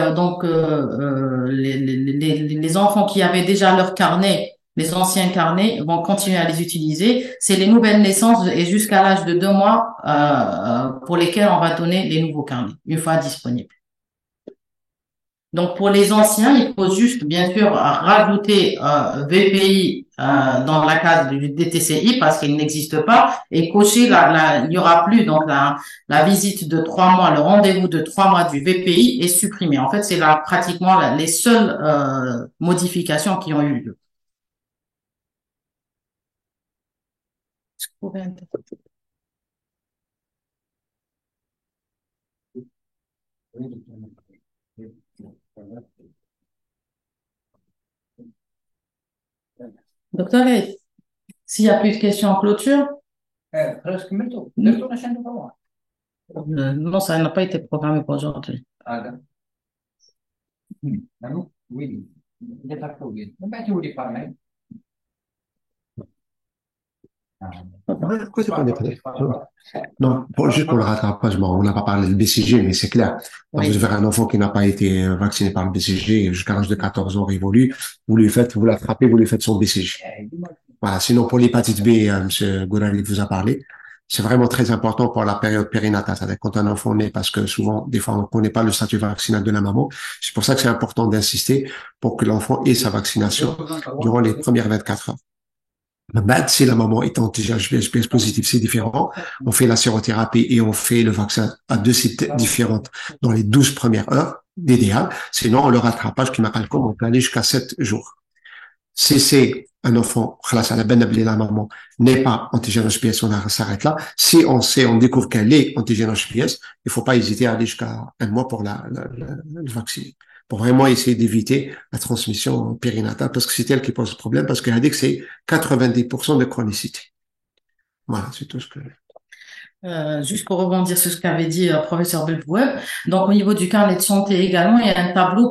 les enfants qui avaient déjà leur carnet, les anciens carnets, vont continuer à les utiliser. C'est les nouvelles naissances et jusqu'à l'âge de 2 mois pour lesquels on va donner les nouveaux carnets une fois disponibles. Donc pour les anciens, il faut juste bien sûr rajouter VPI dans la case du DTCI parce qu'il n'existe pas et cocher il n'y aura plus donc la visite de 3 mois, le rendez-vous de 3 mois du VPI est supprimé. En fait, c'est pratiquement les seules modifications qui ont eu lieu. Docteur Gaël, s'il n'y a plus de questions en clôture, non, ça n'a pas été programmé pour aujourd'hui. Non, juste pour le rattrapage, bon, on n'a pas parlé du BCG, mais c'est clair. Quand vous avez un enfant qui n'a pas été vacciné par le BCG jusqu'à l'âge de 14 ans révolu, vous l'attrapez, vous lui faites son BCG. Voilà. Sinon, pour l'hépatite B, M. Gourali vous a parlé. C'est vraiment très important pour la période périnatale. C'est-à-dire quand un enfant naît, parce que souvent, des fois, on ne connaît pas le statut vaccinal de la maman. C'est pour ça que c'est important d'insister pour que l'enfant ait sa vaccination durant les premières 24 heures. Si la maman est anti-HBsAg positif, c'est différent. On fait la sérothérapie et on fait le vaccin à 2 sites différentes dans les 12 premières heures, l'idéal. Sinon, le rattrapage qui m'appelle comme on peut aller jusqu'à 7 jours. Si c'est un enfant, la maman n'est pas antigène HBs, on s'arrête là. Si on découvre qu'elle est antigène HBs, il faut pas hésiter à aller jusqu'à 1 mois pour le vacciner. Pour vraiment essayer d'éviter la transmission périnatale, parce que c'est elle qui pose le problème, parce qu'elle a dit que c'est 90% de chronicité. Voilà, c'est tout ce que... Juste pour rebondir sur ce qu'avait dit professeur Belboueb, donc au niveau du carnet de santé également, il y a un tableau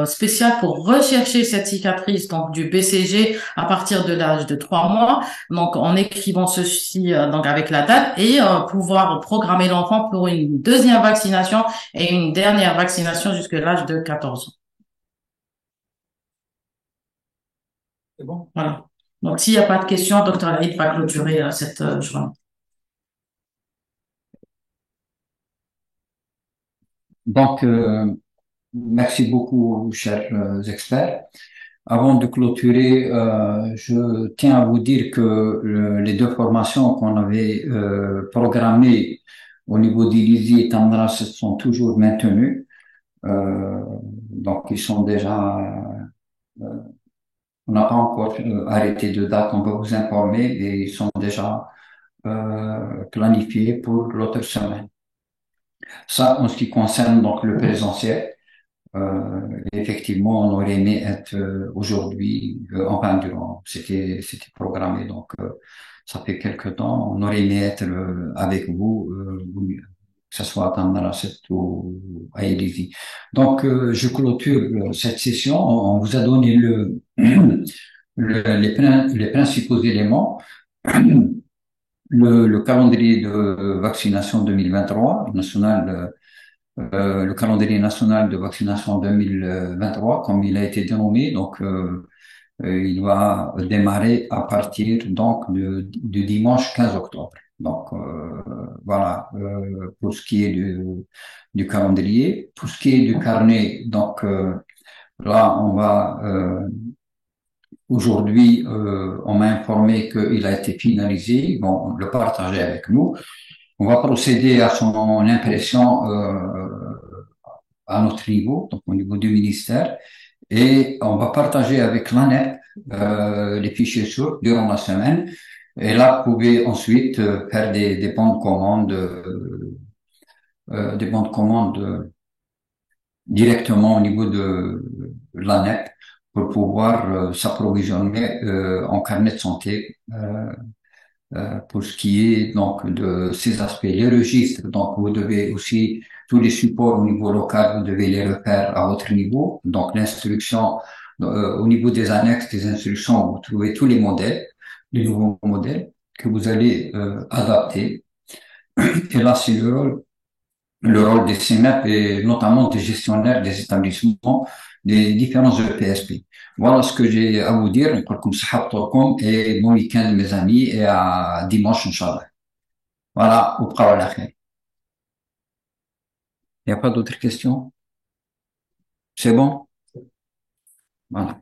spécial pour rechercher cette cicatrice donc du BCG à partir de l'âge de 3 mois, donc en écrivant ceci donc avec la date et pouvoir programmer l'enfant pour une deuxième vaccination et une dernière vaccination jusqu'à l'âge de 14 ans. C'est bon? Voilà. Donc s'il n'y a pas de questions, docteur Laïd va clôturer cette journée. Donc, merci beaucoup, chers experts. Avant de clôturer, je tiens à vous dire que les deux formations qu'on avait programmées au niveau d'Illizi et Tamaras sont toujours maintenues. Donc, ils sont déjà... on n'a pas encore arrêté de date, on va vous informer, mais ils sont déjà planifiés pour l'autre semaine. Ça, en ce qui concerne donc le présentiel. Effectivement, on aurait aimé être aujourd'hui, enfin, c'était programmé, donc ça fait quelque temps. On aurait aimé être avec vous, que ce soit à Tamanrasset ou à Élysée. Donc, je clôture cette session. On vous a donné les principaux éléments. Le calendrier de vaccination 2023, national. Le calendrier national de vaccination 2023, comme il a été dénommé. Donc, il va démarrer à partir donc du dimanche 15 octobre. Donc, voilà, pour ce qui est du calendrier. Pour ce qui est du carnet, donc là, on va... Aujourd'hui, on m'a informé qu'il a été finalisé. Ils vont le partager avec nous. On va procéder à son impression à notre niveau, donc au niveau du ministère, et on va partager avec l'ANEP les fichiers sources durant la semaine. Et là, vous pouvez ensuite faire des bons de commande, des bons de commande directement au niveau de l'ANEP pour pouvoir s'approvisionner en carnet de santé pour ce qui est donc de ces aspects. Les registres, donc vous devez aussi tous les supports au niveau local, vous devez les refaire à votre niveau. Donc l'instruction au niveau des annexes des instructions, vous trouvez tous les modèles, les nouveaux modèles que vous allez adapter. Et là, c'est le rôle des CNEP et notamment des gestionnaires des établissements des différents EPSP. Voilà ce que j'ai à vous dire. Comme et bon week-end, mes amis, et à dimanche, Inch'Allah. Voilà, au travail. Il n'y a pas d'autres questions? C'est bon? Voilà.